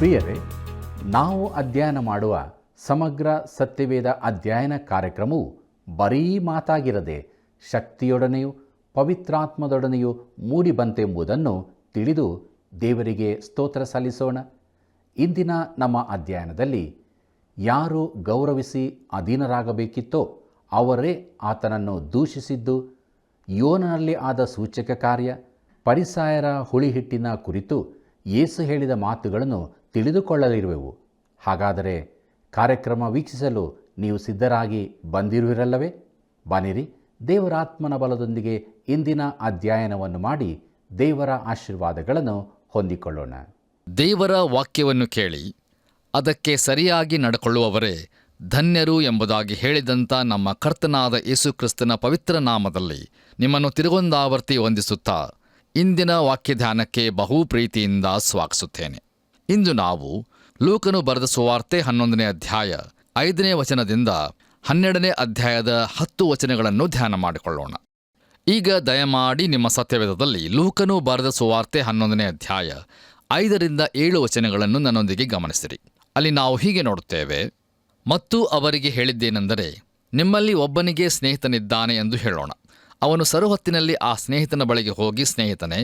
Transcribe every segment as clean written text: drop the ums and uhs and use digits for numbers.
ಪ್ರಿಯರೇ, ನಾವು ಅಧ್ಯಯನ ಮಾಡುವ ಸಮಗ್ರ ಸತ್ಯವೇದ ಅಧ್ಯಯನ ಕಾರ್ಯಕ್ರಮವು ಬರೀ ಮಾತಾಗಿರದೆ ಶಕ್ತಿಯೊಡನೆಯೂ ಪವಿತ್ರಾತ್ಮದೊಡನೆಯೂ ಮೂಡಿ ಬಂತೆಂಬುದನ್ನು ತಿಳಿದು ದೇವರಿಗೆ ಸ್ತೋತ್ರ ಸಲ್ಲಿಸೋಣ. ಇಂದಿನ ನಮ್ಮ ಅಧ್ಯಯನದಲ್ಲಿ ಯಾರು ಗೌರವಿಸಿ ಅಧೀನರಾಗಬೇಕಿತ್ತೋ ಅವರೇ ಆತನನ್ನು ದೂಷಿಸಿದ್ದು, ಯೋನನಲ್ಲಿ ಆದ ಸೂಚಕ ಕಾರ್ಯ, ಫರಿಸಾಯರ ಹುಳಿಹಿಟ್ಟಿನ ಕುರಿತು ಯೇಸು ಹೇಳಿದ ಮಾತುಗಳನ್ನು ತಿಳಿದುಕೊಳ್ಳಲಿರುವೆವು. ಹಾಗಾದರೆ ಕಾರ್ಯಕ್ರಮ ವೀಕ್ಷಿಸಲು ನೀವು ಸಿದ್ಧರಾಗಿ ಬಂದಿರುವಿರಲ್ಲವೇ? ಬನ್ನಿರಿ, ದೇವರಾತ್ಮನ ಬಲದೊಂದಿಗೆ ಇಂದಿನ ಅಧ್ಯಯನವನ್ನು ಮಾಡಿ ದೇವರ ಆಶೀರ್ವಾದಗಳನ್ನು ಹೊಂದಿಕೊಳ್ಳೋಣ. ದೇವರ ವಾಕ್ಯವನ್ನು ಕೇಳಿ ಅದಕ್ಕೆ ಸರಿಯಾಗಿ ನಡ್ಕೊಳ್ಳುವವರೇ ಧನ್ಯರು ಎಂಬುದಾಗಿ ಹೇಳಿದಂಥ ನಮ್ಮ ಕರ್ತನಾದ ಯೇಸು ಕ್ರಿಸ್ತನ ಪವಿತ್ರ ನಾಮದಲ್ಲಿ ನಿಮ್ಮನ್ನು ತಿರುಗೊಂದಾವರ್ತಿ ವಂದಿಸುತ್ತಾ ಇಂದಿನ ವಾಕ್ಯಧ್ಯಾನಕ್ಕೆ ಬಹು ಪ್ರೀತಿಯಿಂದ ಸ್ವಾಗತಿಸುತ್ತೇನೆ. ಇಂದು ನಾವು ಲೂಕನು ಬರೆದ ಸುವಾರ್ತೆ 11ನೇ ಅಧ್ಯಾಯ 5ನೇ ವಚನದಿಂದ 12ನೇ ಅಧ್ಯಾಯದ 10 ವಚನಗಳನ್ನು ಧ್ಯಾನ ಮಾಡಿಕೊಳ್ಳೋಣ. ಈಗ ದಯಮಾಡಿ ನಿಮ್ಮ ಸತ್ಯವೇದದಲ್ಲಿ ಲೂಕನು ಬರೆದ ಸುವಾರ್ತೆ 11ನೇ ಅಧ್ಯಾಯ 5ರಿಂದ 7 ವಚನಗಳನ್ನು ನನ್ನೊಂದಿಗೆ ಗಮನಿಸಿರಿ. ಅಲ್ಲಿ ನಾವು ಹೀಗೆ ನೋಡುತ್ತೇವೆ: ಮತ್ತು ಅವರಿಗೆ ಹೇಳಿದ್ದೇನೆಂದರೆ, ನಿಮ್ಮಲ್ಲಿ ಒಬ್ಬನಿಗೆ ಸ್ನೇಹಿತನಿದ್ದಾನೆ ಎಂದು ಹೇಳೋಣ. ಅವನು ಸರುಹೊತ್ತಿನಲ್ಲಿ ಆ ಸ್ನೇಹಿತನ ಬಳಿಗೆ ಹೋಗಿ, ಸ್ನೇಹಿತನೇ,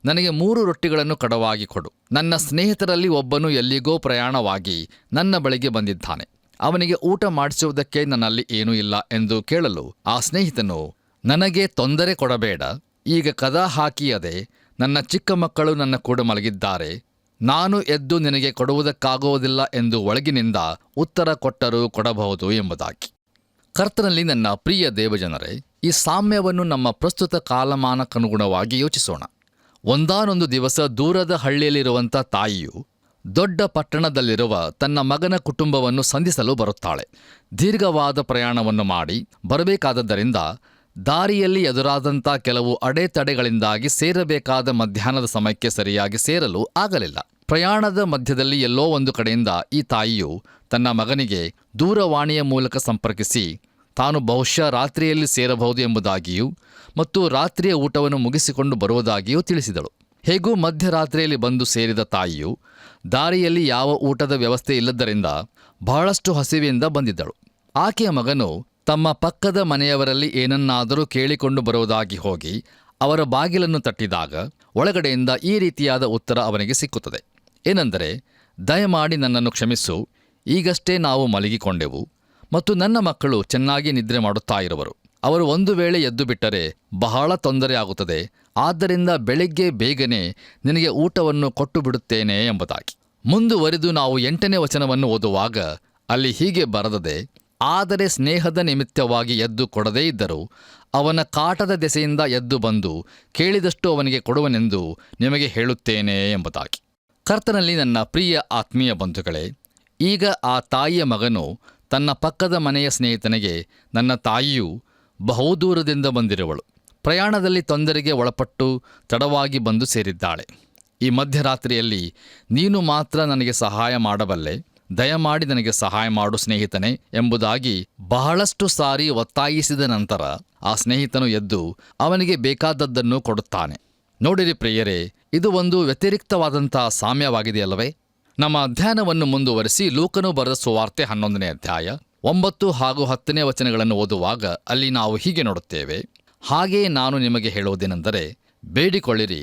ನನಗೆ 3 ರೊಟ್ಟಿಗಳನ್ನು ಕಡವಾಗಿ ಕೊಡು. ನನ್ನ ಸ್ನೇಹಿತರಲ್ಲಿ ಒಬ್ಬನು ಎಲ್ಲಿಗೋ ಪ್ರಯಾಣವಾಗಿ ನನ್ನ ಬಳಿಗೆ ಬಂದಿದ್ದಾನೆ. ಅವನಿಗೆ ಊಟ ಮಾಡಿಸುವುದಕ್ಕೆ ನನ್ನಲ್ಲಿ ಏನೂ ಇಲ್ಲ ಎಂದು ಕೇಳಲು ಆ ಸ್ನೇಹಿತನು, ನನಗೆ ತೊಂದರೆ ಕೊಡಬೇಡ, ಈಗ ಕದ ಹಾಕಿಯದೆ ನನ್ನ ಚಿಕ್ಕ ಮಕ್ಕಳು ನನ್ನ ಕೂಡ ಮಲಗಿದ್ದಾರೆ, ನಾನು ಎದ್ದು ನಿನಗೆ ಕೊಡುವುದಕ್ಕಾಗುವುದಿಲ್ಲ ಎಂದು ಒಳಗಿನಿಂದ ಉತ್ತರ ಕೊಟ್ಟರೂ ಕೊಡಬಹುದು ಎಂಬುದಾಗಿ. ಕರ್ತನಲ್ಲಿ ನನ್ನ ಪ್ರಿಯ ದೇವಜನರೇ, ಈ ಸಾಮ್ಯವನ್ನು ನಮ್ಮ ಪ್ರಸ್ತುತ ಕಾಲಮಾನಕ್ಕನುಗುಣವಾಗಿ ಯೋಚಿಸೋಣ. ಒಂದಾನೊಂದು ದಿವಸ ದೂರದ ಹಳ್ಳಿಯಲ್ಲಿರುವಂಥ ತಾಯಿಯು ದೊಡ್ಡ ಪಟ್ಟಣದಲ್ಲಿರುವ ತನ್ನ ಮಗನ ಕುಟುಂಬವನ್ನು ಸಂಧಿಸಲು ಬರುತ್ತಾಳೆ. ದೀರ್ಘವಾದ ಪ್ರಯಾಣವನ್ನು ಮಾಡಿ ಬರಬೇಕಾದದ್ದರಿಂದ ದಾರಿಯಲ್ಲಿ ಎದುರಾದಂಥ ಕೆಲವು ಅಡೆತಡೆಗಳಿಂದಾಗಿ ಸೇರಬೇಕಾದ ಮಧ್ಯಾಹ್ನದ ಸಮಯಕ್ಕೆ ಸರಿಯಾಗಿ ಸೇರಲು ಆಗಲಿಲ್ಲ. ಪ್ರಯಾಣದ ಮಧ್ಯದಲ್ಲಿ ಎಲ್ಲೋ ಒಂದು ಕಡೆಯಿಂದ ಈ ತಾಯಿಯು ತನ್ನ ಮಗನಿಗೆ ದೂರವಾಣಿಯ ಮೂಲಕ ಸಂಪರ್ಕಿಸಿ ತಾನು ಬಹುಶಃ ರಾತ್ರಿಯಲ್ಲಿ ಸೇರಬಹುದು ಎಂಬುದಾಗಿಯೂ ಮತ್ತು ರಾತ್ರಿಯ ಊಟವನ್ನು ಮುಗಿಸಿಕೊಂಡು ಬರುವುದಾಗಿಯೂ ತಿಳಿಸಿದಳು. ಹೇಗೂ ಮಧ್ಯರಾತ್ರಿಯಲ್ಲಿ ಬಂದು ಸೇರಿದ ತಾಯಿಯು ದಾರಿಯಲ್ಲಿ ಯಾವ ಊಟದ ವ್ಯವಸ್ಥೆ ಇಲ್ಲದ್ದರಿಂದ ಬಹಳಷ್ಟು ಹಸಿವೆಯಿಂದ ಬಂದಿದ್ದಳು. ಆಕೆಯ ಮಗನು ತಮ್ಮ ಪಕ್ಕದ ಮನೆಯವರಲ್ಲಿ ಏನನ್ನಾದರೂ ಕೇಳಿಕೊಂಡು ಬರುವುದಾಗಿ ಹೋಗಿ ಅವರ ಬಾಗಿಲನ್ನು ತಟ್ಟಿದಾಗ ಒಳಗಡೆಯಿಂದ ಈ ರೀತಿಯಾದ ಉತ್ತರ ಅವನಿಗೆ ಸಿಕ್ಕುತ್ತದೆ. ಏನೆಂದರೆ, ದಯಮಾಡಿ ನನ್ನನ್ನು ಕ್ಷಮಿಸು, ಈಗಷ್ಟೇ ನಾವು ಮಲಗಿಕೊಂಡೆವು ಮತ್ತು ನನ್ನ ಮಕ್ಕಳು ಚೆನ್ನಾಗಿ ನಿದ್ರೆ ಮಾಡುತ್ತಾ ಇರುವರು. ಅವರು ಒಂದು ವೇಳೆ ಎದ್ದು ಬಿಟ್ಟರೆ ಬಹಳ ತೊಂದರೆ ಆಗುತ್ತದೆ. ಆದ್ದರಿಂದ ಬೆಳಿಗ್ಗೆ ಬೇಗನೆ ನಿನಗೆ ಊಟವನ್ನು ಕೊಟ್ಟು ಬಿಡುತ್ತೇನೆ ಎಂಬುದಾಗಿ. ಮುಂದುವರಿದು ನಾವು 8ನೇ ವಚನವನ್ನು ಓದುವಾಗ ಅಲ್ಲಿ ಹೀಗೆ ಬರೆದದೆ, ಆದರೆ ಸ್ನೇಹದ ನಿಮಿತ್ತವಾಗಿ ಎದ್ದು ಕೊಡದೇ ಇದ್ದರೂ ಅವನ ಕಾಟದ ದೆಸೆಯಿಂದ ಎದ್ದು ಬಂದು ಕೇಳಿದಷ್ಟು ಅವನಿಗೆ ಕೊಡುವನೆಂದು ನಿಮಗೆ ಹೇಳುತ್ತೇನೆ ಎಂಬುದಾಗಿ. ಕರ್ತನಲ್ಲಿ ನನ್ನ ಪ್ರಿಯ ಆತ್ಮೀಯ ಬಂಧುಗಳೇ, ಈಗ ಆ ತಾಯಿಯ ಮಗನು ತನ್ನ ಪಕ್ಕದ ಮನೆಯ ಸ್ನೇಹಿತನಿಗೆ, ನನ್ನ ತಾಯಿಯು ಬಹುದೂರದಿಂದ ಬಂದಿರುವಳು, ಪ್ರಯಾಣದಲ್ಲಿ ತೊಂದರೆಗೆ ಒಳಪಟ್ಟು ತಡವಾಗಿ ಬಂದು ಸೇರಿದ್ದಾಳೆ. ಈ ಮಧ್ಯರಾತ್ರಿಯಲ್ಲಿ ನೀನು ಮಾತ್ರ ನನಗೆ ಸಹಾಯ ಮಾಡಬಲ್ಲೆ, ದಯಮಾಡಿ ನನಗೆ ಸಹಾಯ ಮಾಡು ಸ್ನೇಹಿತನೇ ಎಂಬುದಾಗಿ ಬಹಳಷ್ಟು ಸಾರಿ ಒತ್ತಾಯಿಸಿದ ನಂತರ ಆ ಸ್ನೇಹಿತನು ಎದ್ದು ಅವನಿಗೆ ಬೇಕಾದದ್ದನ್ನು ಕೊಡುತ್ತಾನೆ. ನೋಡಿರಿ ಪ್ರಿಯರೇ, ಇದು ಒಂದು ವ್ಯತಿರಿಕ್ತವಾದಂಥ ಸಾಮ್ಯವಾಗಿದೆಯಲ್ಲವೇ? ನಮ್ಮ ಅಧ್ಯಯನವನ್ನು ಮುಂದುವರಿಸಿ ಲೂಕನು ಬರೆದ ಸುವಾರ್ತೆ 11ನೇ ಅಧ್ಯಾಯ 9 ಹಾಗೂ 10ನೇ ವಚನಗಳನ್ನು ಓದುವಾಗ ಅಲ್ಲಿ ನಾವು ಹೀಗೆ ನೋಡುತ್ತೇವೆ: ಹಾಗೆಯೇ ನಾನು ನಿಮಗೆ ಹೇಳುವುದೇನೆಂದರೆ, ಬೇಡಿಕೊಳ್ಳಿರಿ,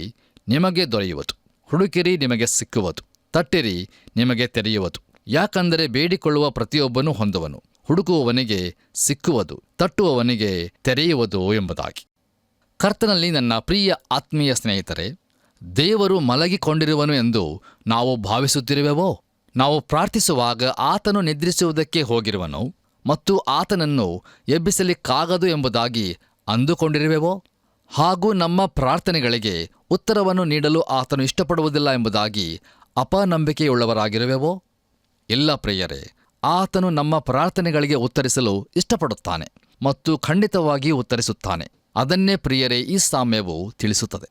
ನಿಮಗೆ ದೊರೆಯುವುದು, ಹುಡುಕಿರಿ, ನಿಮಗೆ ಸಿಕ್ಕುವುದು, ತಟ್ಟಿರಿ, ನಿಮಗೆ ತೆರೆಯುವುದು. ಯಾಕಂದರೆ ಬೇಡಿಕೊಳ್ಳುವ ಪ್ರತಿಯೊಬ್ಬನೂ ಹೊಂದುವನು, ಹುಡುಕುವವನಿಗೆ ಸಿಕ್ಕುವುದು, ತಟ್ಟುವವನಿಗೆ ತೆರೆಯುವುದು ಎಂಬುದಾಗಿ. ಕರ್ತನಲ್ಲಿ ನನ್ನ ಪ್ರಿಯ ಆತ್ಮೀಯ ಸ್ನೇಹಿತರೆ, ದೇವರು ಮಲಗಿಕೊಂಡಿರುವನು ಎಂದು ನಾವು ಭಾವಿಸುತ್ತಿರುವೆವೋ? ನಾವು ಪ್ರಾರ್ಥಿಸುವಾಗ ಆತನು ನಿದ್ರಿಸುವುದಕ್ಕೆ ಹೋಗಿರುವನು ಮತ್ತು ಆತನನ್ನು ಎಬ್ಬಿಸಲಿಕ್ಕಾಗದು ಎಂಬುದಾಗಿ ಅಂದುಕೊಂಡಿರುವೆವೋ? ಹಾಗೂ ನಮ್ಮ ಪ್ರಾರ್ಥನೆಗಳಿಗೆ ಉತ್ತರವನ್ನು ನೀಡಲು ಆತನು ಇಷ್ಟಪಡುವುದಿಲ್ಲ ಎಂಬುದಾಗಿ ಅಪನಂಬಿಕೆಯುಳ್ಳವರಾಗಿರುವೆವೋ? ಇಲ್ಲ ಪ್ರಿಯರೇ, ಆತನು ನಮ್ಮ ಪ್ರಾರ್ಥನೆಗಳಿಗೆ ಉತ್ತರಿಸಲು ಇಷ್ಟಪಡುತ್ತಾನೆ ಮತ್ತು ಖಂಡಿತವಾಗಿ ಉತ್ತರಿಸುತ್ತಾನೆ. ಅದನ್ನೇ ಪ್ರಿಯರೇ ಈ ಸಾಮ್ಯವು ತಿಳಿಸುತ್ತದೆ.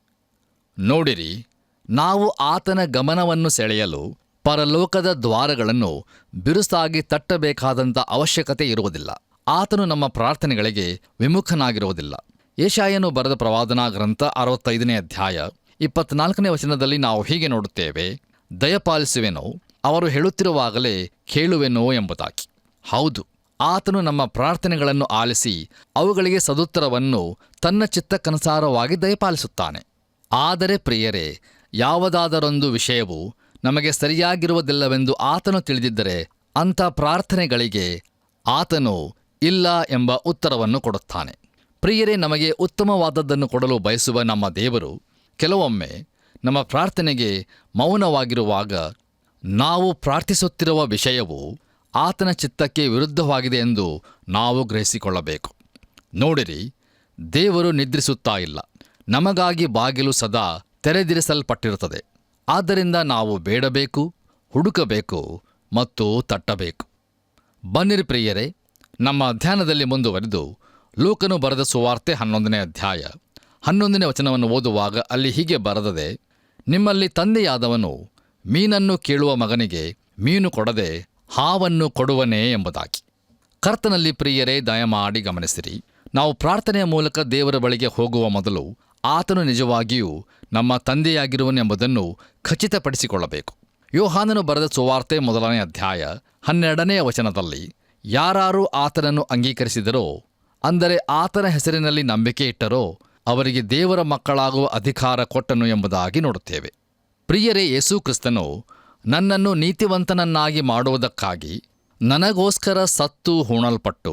ನೋಡಿರಿ, ನಾವು ಆತನ ಗಮನವನ್ನು ಸೆಳೆಯಲು ಪರಲೋಕದ ದ್ವಾರಗಳನ್ನು ಬಿರುಸಾಗಿ ತಟ್ಟಬೇಕಾದಂಥ ಅವಶ್ಯಕತೆ ಇರುವುದಿಲ್ಲ. ಆತನು ನಮ್ಮ ಪ್ರಾರ್ಥನೆಗಳಿಗೆ ವಿಮುಖನಾಗಿರುವುದಿಲ್ಲ. ಯೆಶಾಯನು ಬರೆದ ಪ್ರವಾದನಾ ಗ್ರಂಥ 65ನೇ ಅಧ್ಯಾಯ 24ನೇ ವಚನದಲ್ಲಿ ನಾವು ಹೀಗೆ ನೋಡುತ್ತೇವೆ: ದಯಪಾಲಿಸುವೆನು, ಅವರು ಹೇಳುತ್ತಿರುವಾಗಲೇ ಕೇಳುವೆನೋ ಎಂಬುದಾಗಿ. ಹೌದು, ಆತನು ನಮ್ಮ ಪ್ರಾರ್ಥನೆಗಳನ್ನು ಆಲಿಸಿ ಅವುಗಳಿಗೆ ಸದುತ್ತರವನ್ನು ತನ್ನ ಚಿತ್ತಕ್ಕನುಸಾರವಾಗಿ ದಯಪಾಲಿಸುತ್ತಾನೆ. ಆದರೆ ಪ್ರಿಯರೇ, ಯಾವುದಾದರೊಂದು ವಿಷಯವು ನಮಗೆ ಸರಿಯಾಗಿರುವುದಿಲ್ಲವೆಂದು ಆತನು ತಿಳಿದಿದ್ದರೆ ಅಂಥ ಪ್ರಾರ್ಥನೆಗಳಿಗೆ ಆತನು ಇಲ್ಲ ಎಂಬ ಉತ್ತರವನ್ನು ಕೊಡುತ್ತಾನೆ. ಪ್ರಿಯರೇ, ನಮಗೆ ಉತ್ತಮವಾದದ್ದನ್ನು ಕೊಡಲು ಬಯಸುವ ನಮ್ಮ ದೇವರು ಕೆಲವೊಮ್ಮೆ ನಮ್ಮ ಪ್ರಾರ್ಥನೆಗೆ ಮೌನವಾಗಿರುವಾಗ ನಾವು ಪ್ರಾರ್ಥಿಸುತ್ತಿರುವ ವಿಷಯವು ಆತನ ಚಿತ್ತಕ್ಕೆ ವಿರುದ್ಧವಾಗಿದೆ ಎಂದು ನಾವು ಗ್ರಹಿಸಿಕೊಳ್ಳಬೇಕು. ನೋಡಿರಿ, ದೇವರು ನಿದ್ರಿಸುತ್ತಾ ಇಲ್ಲ. ನಮಗಾಗಿ ಬಾಗಿಲು ಸದಾ ತೆರೆದಿರಿಸಲ್ಪಟ್ಟಿರುತ್ತದೆ. ಆದ್ದರಿಂದ ನಾವು ಬೇಡಬೇಕು, ಹುಡುಕಬೇಕು ಮತ್ತು ತಟ್ಟಬೇಕು. ಬನ್ನಿರಿ ಪ್ರಿಯರೇ, ನಮ್ಮ ಧ್ಯಾನದಲ್ಲಿ ಮುಂದುವರೆದು ಲೂಕನು ಬರೆದ ಸುವಾರ್ತೆ 11ನೇ ಅಧ್ಯಾಯ 11ನೇ ವಚನವನ್ನು ಓದುವಾಗ ಅಲ್ಲಿ ಹೀಗೆ ಬರೆದದೆ, ನಿಮ್ಮಲ್ಲಿ ತಂದೆಯಾದವನು ಮೀನನ್ನು ಕೇಳುವ ಮಗನಿಗೆ ಮೀನು ಕೊಡದೆ ಹಾವನ್ನು ಕೊಡುವನೇ ಎಂಬುದಾಗಿ. ಕರ್ತನಲ್ಲಿ ಪ್ರಿಯರೇ, ದಯಮಾಡಿ ಗಮನಿಸಿರಿ. ನಾವು ಪ್ರಾರ್ಥನೆಯ ಮೂಲಕ ದೇವರ ಬಳಿಗೆ ಹೋಗುವ ಮೊದಲು ಆತನು ನಿಜವಾಗಿಯೂ ನಮ್ಮ ತಂದೆಯಾಗಿರುವನೆಂಬುದನ್ನು ಖಚಿತಪಡಿಸಿಕೊಳ್ಳಬೇಕು. ಯೋಹಾನನು ಬರೆದ ಸುವಾರ್ತೆ 1ನೇ ಅಧ್ಯಾಯ 12ನೇ ವಚನದಲ್ಲಿ, ಯಾರಾರು ಆತನನ್ನು ಅಂಗೀಕರಿಸಿದರೋ, ಅಂದರೆ ಆತನ ಹೆಸರಿನಲ್ಲಿ ನಂಬಿಕೆ ಇಟ್ಟರೋ, ಅವರಿಗೆ ದೇವರ ಮಕ್ಕಳಾಗುವ ಅಧಿಕಾರ ಕೊಟ್ಟನು ಎಂಬುದಾಗಿ ನೋಡುತ್ತೇವೆ. ಪ್ರಿಯರೇ, ಯೇಸು ಕ್ರಿಸ್ತನು ನನ್ನನ್ನು ನೀತಿವಂತನನ್ನಾಗಿ ಮಾಡುವುದಕ್ಕಾಗಿ ನನಗೋಸ್ಕರ ಸತ್ತು ಹೂಣಲ್ಪಟ್ಟು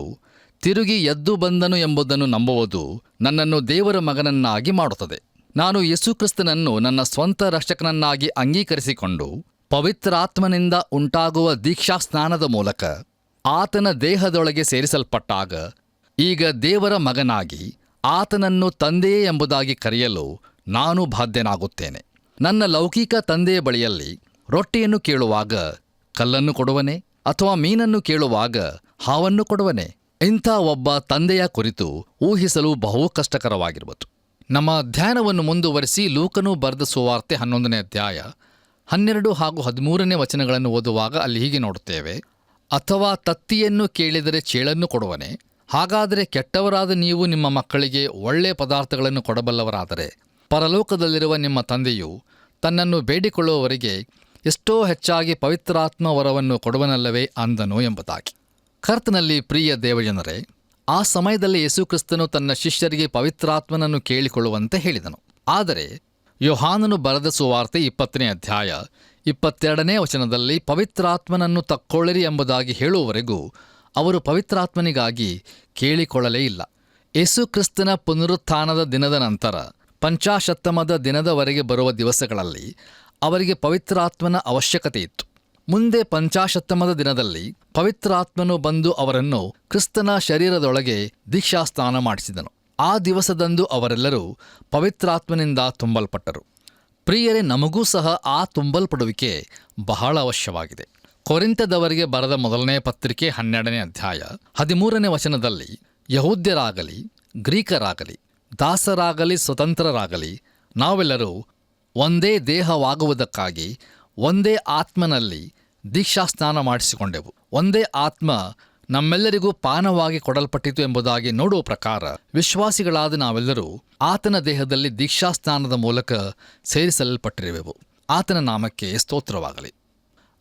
ತಿರುಗಿ ಎದ್ದು ಬಂದನು ಎಂಬುದನ್ನು ನಂಬುವುದು ನನ್ನನ್ನು ದೇವರ ಮಗನನ್ನಾಗಿ ಮಾಡುತ್ತದೆ. ನಾನು ಯೇಸು ಕ್ರಿಸ್ತನನ್ನು ನನ್ನ ಸ್ವಂತ ರಕ್ಷಕನನ್ನಾಗಿ ಅಂಗೀಕರಿಸಿಕೊಂಡು ಪವಿತ್ರಾತ್ಮನಿಂದ ಉಂಟಾಗುವ ದೀಕ್ಷಾಸ್ನಾನದ ಮೂಲಕ ಆತನ ದೇಹದೊಳಗೆ ಸೇರಿಸಲ್ಪಟ್ಟಾಗ ಈಗ ದೇವರ ಮಗನಾಗಿ ಆತನನ್ನು ತಂದೆಯೇ ಎಂಬುದಾಗಿ ಕರೆಯಲು ನಾನು ಬಾಧ್ಯನಾಗುತ್ತೇನೆ. ನನ್ನ ಲೌಕಿಕ ತಂದೆಯ ಬಳಿಯಲ್ಲಿ ರೊಟ್ಟಿಯನ್ನು ಕೇಳುವಾಗ ಕಲ್ಲನ್ನು ಕೊಡುವನೆ, ಅಥವಾ ಮೀನನ್ನು ಕೇಳುವಾಗ ಹಾವನ್ನು ಕೊಡುವನೆ? ಇಂಥ ಒಬ್ಬ ತಂದೆಯ ಕುರಿತು ಊಹಿಸಲು ಬಹು ಕಷ್ಟಕರವಾಗಿರುವುದು. ನಮ್ಮ ಧ್ಯಾನವನ್ನು ಮುಂದುವರಿಸಿ ಲೂಕನು ಬರೆದ ಸುವಾರ್ತೆ 11ನೇ ಅಧ್ಯಾಯ 12 ಹಾಗೂ 13ನೇ ವಚನಗಳನ್ನು ಓದುವಾಗ ಅಲ್ಲಿ ಹೀಗೆ ನೋಡುತ್ತೇವೆ, ಅಥವಾ ತತ್ತಿಯನ್ನು ಕೇಳಿದರೆ ಚೇಳನ್ನು ಕೊಡುವನೆ? ಹಾಗಾದರೆ ಕೆಟ್ಟವರಾದ ನೀವು ನಿಮ್ಮ ಮಕ್ಕಳಿಗೆ ಒಳ್ಳೆಯ ಪದಾರ್ಥಗಳನ್ನು ಕೊಡಬಲ್ಲವರಾದರೆ ಪರಲೋಕದಲ್ಲಿರುವ ನಿಮ್ಮ ತಂದೆಯು ತನ್ನನ್ನು ಬೇಡಿಕೊಳ್ಳುವವರಿಗೆ ಎಷ್ಟೋ ಹೆಚ್ಚಾಗಿ ಪವಿತ್ರಾತ್ಮ ವರವನ್ನು ಕೊಡುವನಲ್ಲವೇ ಅಂದನು ಎಂಬುದಾಗಿ. ಕರ್ತನಲ್ಲಿ ಪ್ರಿಯ ದೇವಜನರೇ, ಆ ಸಮಯದಲ್ಲಿ ಯೇಸುಕ್ರಿಸ್ತನು ತನ್ನ ಶಿಷ್ಯರಿಗೆ ಪವಿತ್ರಾತ್ಮನನ್ನು ಕೇಳಿಕೊಳ್ಳುವಂತೆ ಹೇಳಿದನು. ಆದರೆ ಯೋಹಾನನು ಬರೆದ ಸುವಾರ್ತೆ 20ನೇ ಅಧ್ಯಾಯ 22ನೇ ವಚನದಲ್ಲಿ ಪವಿತ್ರಾತ್ಮನನ್ನು ತಕ್ಕೊಳ್ಳಿರಿ ಎಂಬುದಾಗಿ ಹೇಳುವವರೆಗೂ ಅವರು ಪವಿತ್ರಾತ್ಮನಿಗಾಗಿ ಕೇಳಿಕೊಳ್ಳಲೇ ಇಲ್ಲ. ಯೇಸುಕ್ರಿಸ್ತನ ಪುನರುತ್ಥಾನದ ದಿನದ ನಂತರ ಪಂಚಾಶತ್ತಮದ ದಿನದವರೆಗೆ ಬರುವ ದಿವಸಗಳಲ್ಲಿ ಅವರಿಗೆ ಪವಿತ್ರಾತ್ಮನ ಅವಶ್ಯಕತೆ ಇತ್ತು. ಮುಂದೆ ಪಂಚಾಶತ್ತಮದ ದಿನದಲ್ಲಿ ಪವಿತ್ರಾತ್ಮನು ಬಂದು ಅವರನ್ನು ಕ್ರಿಸ್ತನ ಶರೀರದೊಳಗೆ ದೀಕ್ಷಾಸ್ನಾನ ಮಾಡಿಸಿದನು. ಆ ದಿವಸದಂದು ಅವರೆಲ್ಲರೂ ಪವಿತ್ರಾತ್ಮನಿಂದ ತುಂಬಲ್ಪಟ್ಟರು. ಪ್ರಿಯರೇ, ನಮಗೂ ಸಹ ಆ ತುಂಬಲ್ಪಡುವಿಕೆ ಬಹಳ ಅವಶ್ಯವಾಗಿದೆ. ಕೊರಿಂಥದವರಿಗೆ ಬರೆದ 1ನೇ ಪತ್ರಿಕೆ 12ನೇ ಅಧ್ಯಾಯ 13ನೇ ವಚನದಲ್ಲಿ, ಯಹೂದ್ಯರಾಗಲಿ ಗ್ರೀಕರಾಗಲಿ ದಾಸರಾಗಲಿ ಸ್ವತಂತ್ರರಾಗಲಿ ನಾವೆಲ್ಲರೂ ಒಂದೇ ದೇಹವಾಗುವುದಕ್ಕಾಗಿ ಒಂದೇ ಆತ್ಮನಲ್ಲಿ ದೀಕ್ಷಾಸ್ನಾನ ಮಾಡಿಸಿಕೊಂಡೆವು. ಒಂದೇ ಆತ್ಮ ನಮ್ಮೆಲ್ಲರಿಗೂ ಪಾನವಾಗಿ ಕೊಡಲ್ಪಟ್ಟಿತು ಎಂಬುದಾಗಿ ನೋಡುವ ಪ್ರಕಾರ ವಿಶ್ವಾಸಿಗಳಾದ ನಾವೆಲ್ಲರೂ ಆತನ ದೇಹದಲ್ಲಿ ದೀಕ್ಷಾಸ್ನಾನದ ಮೂಲಕ ಸೇರಿಸಲ್ಪಟ್ಟಿರುವೆವು. ಆತನ ನಾಮಕ್ಕೆ ಸ್ತೋತ್ರವಾಗಲಿ.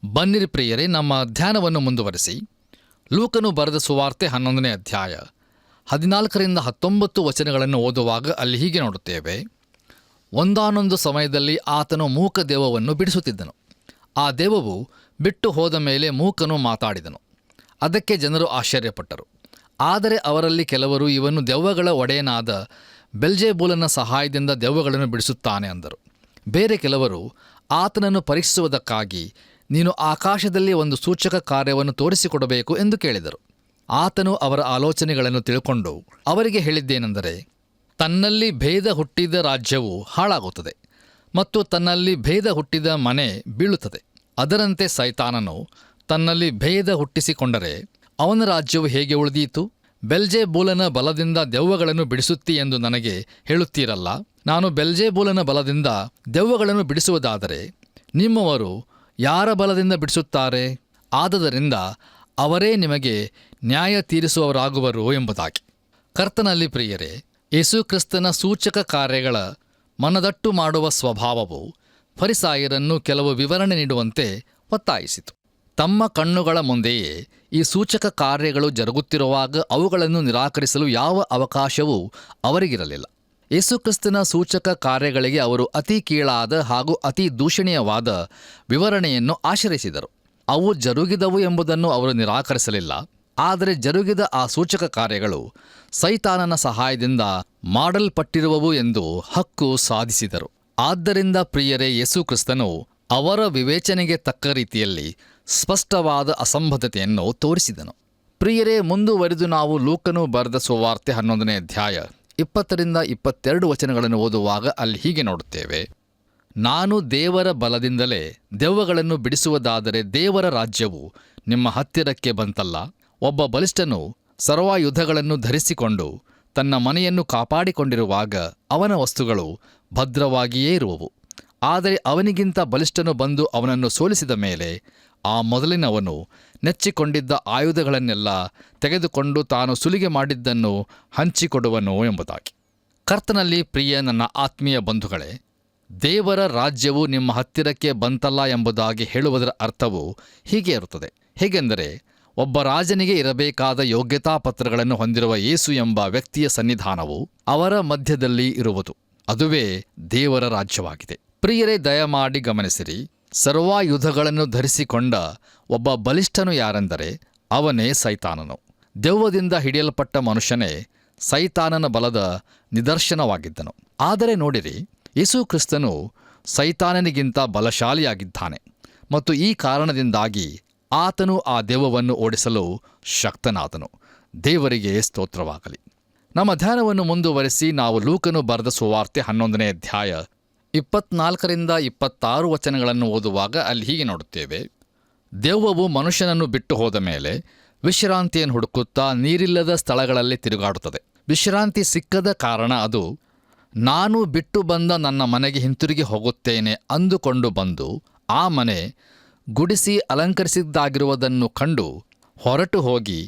ಬನ್ನಿರಿ ಪ್ರಿಯರೇ, ನಮ್ಮ ಧ್ಯಾನವನ್ನು ಮುಂದುವರಿಸಿ ಲೂಕನು ಬರೆದ ಸುವಾರ್ತೆ 11ನೇ ಅಧ್ಯಾಯ 14ರಿಂದ 19 ವಚನಗಳನ್ನು ಓದುವಾಗ ಅಲ್ಲಿ ಹೀಗೆ ನೋಡುತ್ತೇವೆ, ಒಂದಾನೊಂದು ಸಮಯದಲ್ಲಿ ಆತನು ಮೂಕ ದೆವ್ವವನ್ನು ಬಿಡಿಸುತ್ತಿದ್ದನು. ಆ ದೆವ್ವವು ಬಿಟ್ಟು ಹೋದ ಮೇಲೆ ಮೂಕನು ಮಾತಾಡಿದನು. ಅದಕ್ಕೆ ಜನರು ಆಶ್ಚರ್ಯಪಟ್ಟರು. ಆದರೆ ಅವರಲ್ಲಿ ಕೆಲವರು, ಇವನು ದೆವ್ವಗಳ ಒಡೆಯನಾದ ಬೆಲ್ಜೆಬೂಲನ ಸಹಾಯದಿಂದ ದೆವ್ವಗಳನ್ನು ಬಿಡಿಸುತ್ತಾನೆ ಅಂದರು. ಬೇರೆ ಕೆಲವರು, ಆತನನ್ನು ಪರೀಕ್ಷಿಸುವುದಕ್ಕಾಗಿ ನೀನು ಆಕಾಶದಲ್ಲಿ ಒಂದು ಸೂಚಕ ಕಾರ್ಯವನ್ನು ತೋರಿಸಿಕೊಡಬೇಕು ಎಂದು ಕೇಳಿದರು. ಆತನು ಅವರ ಆಲೋಚನೆಗಳನ್ನು ತಿಳ್ಕೊಂಡು ಅವರಿಗೆ ಹೇಳಿದ್ದೇನೆಂದರೆ, ತನ್ನಲ್ಲಿ ಭೇದ ಹುಟ್ಟಿದ ರಾಜ್ಯವು ಹಾಳಾಗುತ್ತದೆ ಮತ್ತು ತನ್ನಲ್ಲಿ ಭೇದ ಹುಟ್ಟಿದ ಮನೆ ಬೀಳುತ್ತದೆ. ಅದರಂತೆ ಸೈತಾನನು ತನ್ನಲ್ಲಿ ಭೇದ ಹುಟ್ಟಿಸಿಕೊಂಡರೆ ಅವನ ರಾಜ್ಯವು ಹೇಗೆ ಉಳಿದೀತು? ಬೆಲ್ಜೆಬೂಲನ ಬಲದಿಂದ ದೆವ್ವಗಳನ್ನು ಬಿಡಿಸುತ್ತಿ ಎಂದು ನನಗೆ ಹೇಳುತ್ತೀರಲ್ಲ. ನಾನು ಬೆಲ್ಜೆಬೂಲನ ಬಲದಿಂದ ದೆವ್ವಗಳನ್ನು ಬಿಡಿಸುವುದಾದರೆ ನಿಮ್ಮವರು ಯಾರ ಬಲದಿಂದ ಬಿಡಿಸುತ್ತಾರೆ? ಆದದರಿಂದ ಅವರೇ ನಿಮಗೆ ನ್ಯಾಯ ತೀರಿಸುವವರಾಗುವರು ಎಂಬುದಾಗಿ. ಕರ್ತನಲ್ಲಿ ಪ್ರಿಯರೇ, ಯೇಸುಕ್ರಿಸ್ತನ ಸೂಚಕ ಕಾರ್ಯಗಳ ಮನದಟ್ಟು ಮಾಡುವ ಸ್ವಭಾವವು ಫರಿಸಾಯರನ್ನು ಕೆಲವು ವಿವರಣೆ ನೀಡುವಂತೆ ಒತ್ತಾಯಿಸಿತು. ತಮ್ಮ ಕಣ್ಣುಗಳ ಮುಂದೆಯೇ ಈ ಸೂಚಕ ಕಾರ್ಯಗಳು ಜರುಗುತ್ತಿರುವಾಗ ಅವುಗಳನ್ನು ನಿರಾಕರಿಸಲು ಯಾವ ಅವಕಾಶವೂ ಅವರಿಗಿರಲಿಲ್ಲ. ಯೇಸುಕ್ರಿಸ್ತನ ಸೂಚಕ ಕಾರ್ಯಗಳಿಗೆ ಅವರು ಅತಿ ಕೀಳಾದ ಹಾಗೂ ಅತಿ ದೂಷಣೀಯವಾದ ವಿವರಣೆಯನ್ನು ಆಶ್ರಯಿಸಿದರು. ಅವು ಜರುಗಿದವು ಎಂಬುದನ್ನು ಅವರು ನಿರಾಕರಿಸಲಿಲ್ಲ. ಆದರೆ ಜರುಗಿದ ಆ ಸೂಚಕ ಕಾರ್ಯಗಳು ಸೈತಾನನ ಸಹಾಯದಿಂದ ಮಾಡಲ್ಪಟ್ಟಿರುವವು ಎಂದು ಹಕ್ಕು ಸಾಧಿಸಿದರು. ಆದ್ದರಿಂದ ಪ್ರಿಯರೇ, ಯೇಸುಕ್ರಿಸ್ತನು ಅವರ ವಿವೇಚನೆಗೆ ತಕ್ಕ ರೀತಿಯಲ್ಲಿ ಸ್ಪಷ್ಟವಾದ ಅಸಂಬದ್ಧತೆಯನ್ನು ತೋರಿಸಿದನು. ಪ್ರಿಯರೇ, ಮುಂದುವರಿದು ನಾವು ಲೂಕನು ಬರೆದ ಸುವಾರ್ತೆ 11ನೇ ಅಧ್ಯಾಯ 20-22 ವಚನಗಳನ್ನು ಓದುವಾಗ ಅಲ್ಲಿ ಹೀಗೆ ನೋಡುತ್ತೇವೆ. ನಾನು ದೇವರ ಬಲದಿಂದಲೇ ದೆವ್ವಗಳನ್ನು ಬಿಡಿಸುವುದಾದರೆ ದೇವರ ರಾಜ್ಯವು ನಿಮ್ಮ ಹತ್ತಿರಕ್ಕೆ ಬಂತಲ್ಲ. ಒಬ್ಬ ಬಲಿಷ್ಠನು ಸರ್ವಾಯುಧಗಳನ್ನು ಧರಿಸಿಕೊಂಡು ತನ್ನ ಮನೆಯನ್ನು ಕಾಪಾಡಿಕೊಂಡಿರುವಾಗ ಅವನ ವಸ್ತುಗಳು ಭದ್ರವಾಗಿಯೇ ಇರುವವು. ಆದರೆ ಅವನಿಗಿಂತ ಬಲಿಷ್ಠನು ಬಂದು ಅವನನ್ನು ಸೋಲಿಸಿದ ಮೇಲೆ ಆ ಮೊದಲಿನವನು ನೆಚ್ಚಿಕೊಂಡಿದ್ದ ಆಯುಧಗಳನ್ನೆಲ್ಲ ತೆಗೆದುಕೊಂಡು ತಾನು ಸುಲಿಗೆ ಮಾಡಿದ್ದನ್ನು ಹಂಚಿಕೊಡುವನು ಎಂಬುದಾಗಿ. ಕರ್ತನಲ್ಲಿ ಪ್ರಿಯ ನನ್ನ ಆತ್ಮೀಯ ಬಂಧುಗಳೇ, ದೇವರ ರಾಜ್ಯವು ನಿಮ್ಮ ಹತ್ತಿರಕ್ಕೆ ಬಂತಲ್ಲ ಎಂಬುದಾಗಿ ಹೇಳುವುದರ ಅರ್ಥವು ಹೀಗೆ ಇರುತ್ತದೆ. ಹೇಗೆಂದರೆ, ಒಬ್ಬ ರಾಜನಿಗೆ ಇರಬೇಕಾದ ಯೋಗ್ಯತಾ ಪತ್ರಗಳನ್ನು ಹೊಂದಿರುವ ಯೇಸು ಎಂಬ ವ್ಯಕ್ತಿಯ ಸನ್ನಿಧಾನವು ಅವರ ಮಧ್ಯದಲ್ಲಿ ಇರುವುದು. ಅದುವೇ ದೇವರ ರಾಜ್ಯವಾಗಿದೆ. ಪ್ರಿಯರೇ, ದಯಮಾಡಿ ಗಮನಿಸಿರಿ. ಸರ್ವಾಯುಧಗಳನ್ನು ಧರಿಸಿಕೊಂಡ ಒಬ್ಬ ಬಲಿಷ್ಠನು ಯಾರೆಂದರೆ ಅವನೇ ಸೈತಾನನು. ದೆವ್ವದಿಂದ ಹಿಡಿಯಲ್ಪಟ್ಟ ಮನುಷ್ಯನೇ ಸೈತಾನನ ಬಲದ ನಿದರ್ಶನವಾಗಿದ್ದನು. ಆದರೆ ನೋಡಿರಿ, ಯೇಸು ಕ್ರಿಸ್ತನು ಸೈತಾನನಿಗಿಂತ ಬಲಶಾಲಿಯಾಗಿದ್ದಾನೆ ಮತ್ತು ಈ ಕಾರಣದಿಂದಾಗಿ ಆತನು ಆ ದೆವ್ವವನ್ನು ಓಡಿಸಲು ಶಕ್ತನಾದನು. ದೇವರಿಗೆ ಸ್ತೋತ್ರವಾಗಲಿ. ನಮ್ಮ ಧ್ಯಾನವನ್ನು ಮುಂದುವರೆಸಿ ನಾವು ಲೂಕನು ಬರೆದ ಸುವಾರ್ತೆ 11ನೇ ಅಧ್ಯಾಯ 24-26 ವಚನಗಳನ್ನು ಓದುವಾಗ ಅಲ್ಲಿ ಹೀಗೆ ನೋಡುತ್ತೇವೆ. ದೆವ್ವವು ಮನುಷ್ಯನನ್ನು ಬಿಟ್ಟು ಹೋದ ಮೇಲೆ ವಿಶ್ರಾಂತಿಯನ್ನು ಹುಡುಕುತ್ತಾ ನೀರಿಲ್ಲದ ಸ್ಥಳಗಳಲ್ಲಿ ತಿರುಗಾಡುತ್ತದೆ. ವಿಶ್ರಾಂತಿ ಸಿಕ್ಕದ ಕಾರಣ ಅದು ನಾನು ಬಿಟ್ಟು ಬಂದ ನನ್ನ ಮನೆಗೆ ಹಿಂತಿರುಗಿ ಹೋಗುತ್ತೇನೆ ಅಂದುಕೊಂಡು ಬಂದು ಆ ಮನೆ ಗುಡಿಸಿ ಅಲಂಕರಿಸಿದ್ದಾಗಿರುವುದನ್ನು ಕಂಡು ಹೊರಟು ಹೋಗಿ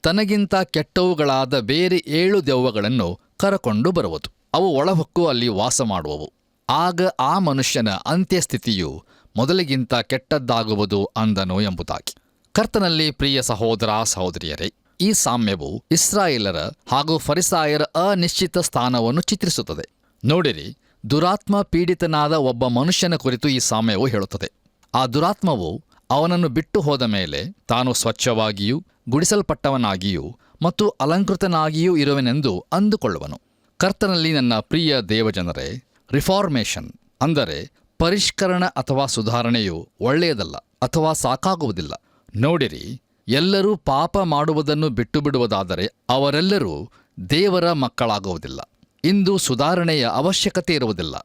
ತನಗಿಂತ ಕೆಟ್ಟವುಗಳಾದ ಬೇರೆ 7 ದೆವ್ವಗಳನ್ನು ಕರಕೊಂಡು ಬರುವುದು. ಅವು ಒಳಹೊಕ್ಕು ಅಲ್ಲಿ ವಾಸ ಮಾಡುವವು. ಆಗ ಆ ಮನುಷ್ಯನ ಅಂತ್ಯಸ್ಥಿತಿಯು ಮೊದಲಿಗಿಂತ ಕೆಟ್ಟದ್ದಾಗುವುದು ಅಂದನು ಎಂಬುದಾಗಿ. ಕರ್ತನಲ್ಲಿ ಪ್ರಿಯ ಸಹೋದರ ಸಹೋದರಿಯರೇ, ಈ ಸಾಮ್ಯವು ಇಸ್ರಾಯೇಲರ ಹಾಗೂ ಫರಿಸಾಯರ ಅನಿಶ್ಚಿತ ಸ್ಥಾನವನ್ನು ಚಿತ್ರಿಸುತ್ತದೆ. ನೋಡಿರಿ, ದುರಾತ್ಮ ಪೀಡಿತನಾದ ಒಬ್ಬ ಮನುಷ್ಯನ ಕುರಿತು ಈ ಸಾಮ್ಯವು ಹೇಳುತ್ತದೆ. ಆ ದುರಾತ್ಮವು ಅವನನ್ನು ಬಿಟ್ಟು ಹೋದ ಮೇಲೆ ತಾನು ಸ್ವಚ್ಛವಾಗಿಯೂ ಗುಡಿಸಲ್ಪಟ್ಟವನಾಗಿಯೂ ಮತ್ತು ಅಲಂಕೃತನಾಗಿಯೂ ಇರುವೆನೆಂದು ಅಂದುಕೊಳ್ಳುವನು. ಕರ್ತನಲ್ಲಿ ನನ್ನ ಪ್ರಿಯ ದೇವಜನರೇ, ರಿಫಾರ್ಮೇಷನ್ ಅಂದರೆ ಪರಿಷ್ಕರಣ ಅಥವಾ ಸುಧಾರಣೆಯು ಒಳ್ಳೆಯದಲ್ಲ ಅಥವಾ ಸಾಕಾಗುವುದಿಲ್ಲ. ನೋಡಿರಿ, ಎಲ್ಲರೂ ಪಾಪ ಮಾಡುವುದನ್ನು ಬಿಟ್ಟು ಬಿಡುವುದಾದರೆ ಅವರೆಲ್ಲರೂ ದೇವರ ಮಕ್ಕಳಾಗುವುದಿಲ್ಲ. ಇಂದು ಸುಧಾರಣೆಯ ಅವಶ್ಯಕತೆ ಇರುವುದಿಲ್ಲ.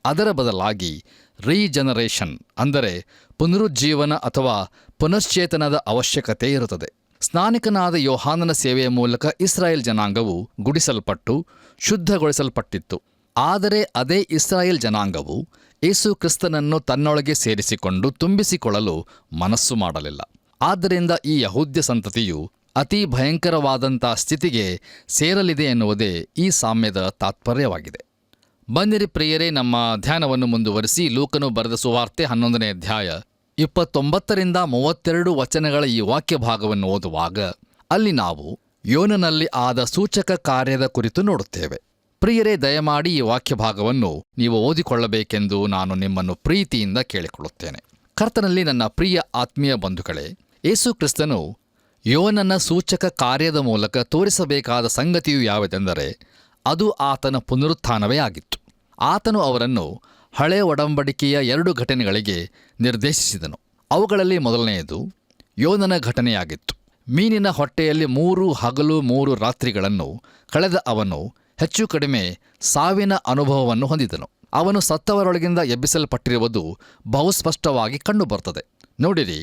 ಅದರ ಬದಲಾಗಿ ರೀಜನರೇಷನ್ ಅಂದರೆ ಪುನರುಜ್ಜೀವನ ಅಥವಾ ಪುನಶ್ಚೇತನದ ಅವಶ್ಯಕತೆ ಇರುತ್ತದೆ. ಸ್ನಾನಿಕನಾದ ಯೋಹಾನನ ಸೇವೆಯ ಮೂಲಕ ಇಸ್ರಾಯೇಲ್ ಜನಾಂಗವು ಗುಡಿಸಲ್ಪಟ್ಟು ಶುದ್ಧಗೊಳಿಸಲ್ಪಟ್ಟಿತ್ತು. ಆದರೆ ಅದೇ ಇಸ್ರಾಯೇಲ್ ಜನಾಂಗವು ಯೇಸು ಕ್ರಿಸ್ತನನ್ನು ತನ್ನೊಳಗೆ ಸೇರಿಸಿಕೊಂಡು ತುಂಬಿಸಿಕೊಳ್ಳಲು ಮನಸ್ಸು ಮಾಡಲಿಲ್ಲ. ಆದ್ದರಿಂದ ಈ ಯಹೂದ್ಯ ಸಂತತಿಯು ಅತಿ ಭಯಂಕರವಾದಂಥ ಸ್ಥಿತಿಗೆ ಸೇರಲಿದೆ ಎನ್ನುವುದೇ ಈ ಸಾಮ್ಯದ ತಾತ್ಪರ್ಯವಾಗಿದೆ. ಬನ್ನಿರಿ ಪ್ರಿಯರೇ, ನಮ್ಮ ಧ್ಯಾನವನ್ನು ಮುಂದುವರಿಸಿ ಲೂಕನು ಬರೆದ ಸುವಾರ್ತೆ 11ನೇ ಅಧ್ಯಾಯ 29-32 ವಚನಗಳ ಈ ವಾಕ್ಯ ಭಾಗವನ್ನು ಓದುವಾಗ ಅಲ್ಲಿ ನಾವು ಯೋನನಲ್ಲಿ ಆದ ಸೂಚಕ ಕಾರ್ಯದ ಕುರಿತು ನೋಡುತ್ತೇವೆ. ಪ್ರಿಯರೇ, ದಯಮಾಡಿ ಈ ವಾಕ್ಯ ಭಾಗವನ್ನು ನೀವು ಓದಿಕೊಳ್ಳಬೇಕೆಂದು ನಾನು ನಿಮ್ಮನ್ನು ಪ್ರೀತಿಯಿಂದ ಕೇಳಿಕೊಳ್ಳುತ್ತೇನೆ. ಕರ್ತನಲ್ಲಿ ನನ್ನ ಪ್ರಿಯ ಆತ್ಮೀಯ ಬಂಧುಗಳೇ, ಯೇಸು ಕ್ರಿಸ್ತನು ಯೋನನ ಸೂಚಕ ಕಾರ್ಯದ ಮೂಲಕ ತೋರಿಸಬೇಕಾದ ಸಂಗತಿಯು ಯಾವುದೆಂದರೆ ಅದು ಆತನ ಪುನರುತ್ಥಾನವೇ ಆಗಿತ್ತು. ಆತನು ಅವರನ್ನು ಹಳೆ ಒಡಂಬಡಿಕೆಯ 2 ಘಟನೆಗಳಿಗೆ ನಿರ್ದೇಶಿಸಿದನು. ಅವುಗಳಲ್ಲಿ ಮೊದಲನೆಯದು ಯೋನನ ಘಟನೆಯಾಗಿತ್ತು. ಮೀನಿನ ಹೊಟ್ಟೆಯಲ್ಲಿ 3 ಹಗಲು 3 ರಾತ್ರಿಗಳನ್ನು ಕಳೆದ ಅವನು ಹೆಚ್ಚು ಕಡಿಮೆ ಸಾವಿನ ಅನುಭವವನ್ನು ಹೊಂದಿದನು. ಅವನು ಸತ್ತವರೊಳಗಿಂದ ಎಬ್ಬಿಸಲ್ಪಟ್ಟಿರುವುದು ಬಹುಸ್ಪಷ್ಟವಾಗಿ ಕಂಡುಬರುತ್ತದೆ. ನೋಡಿರಿ,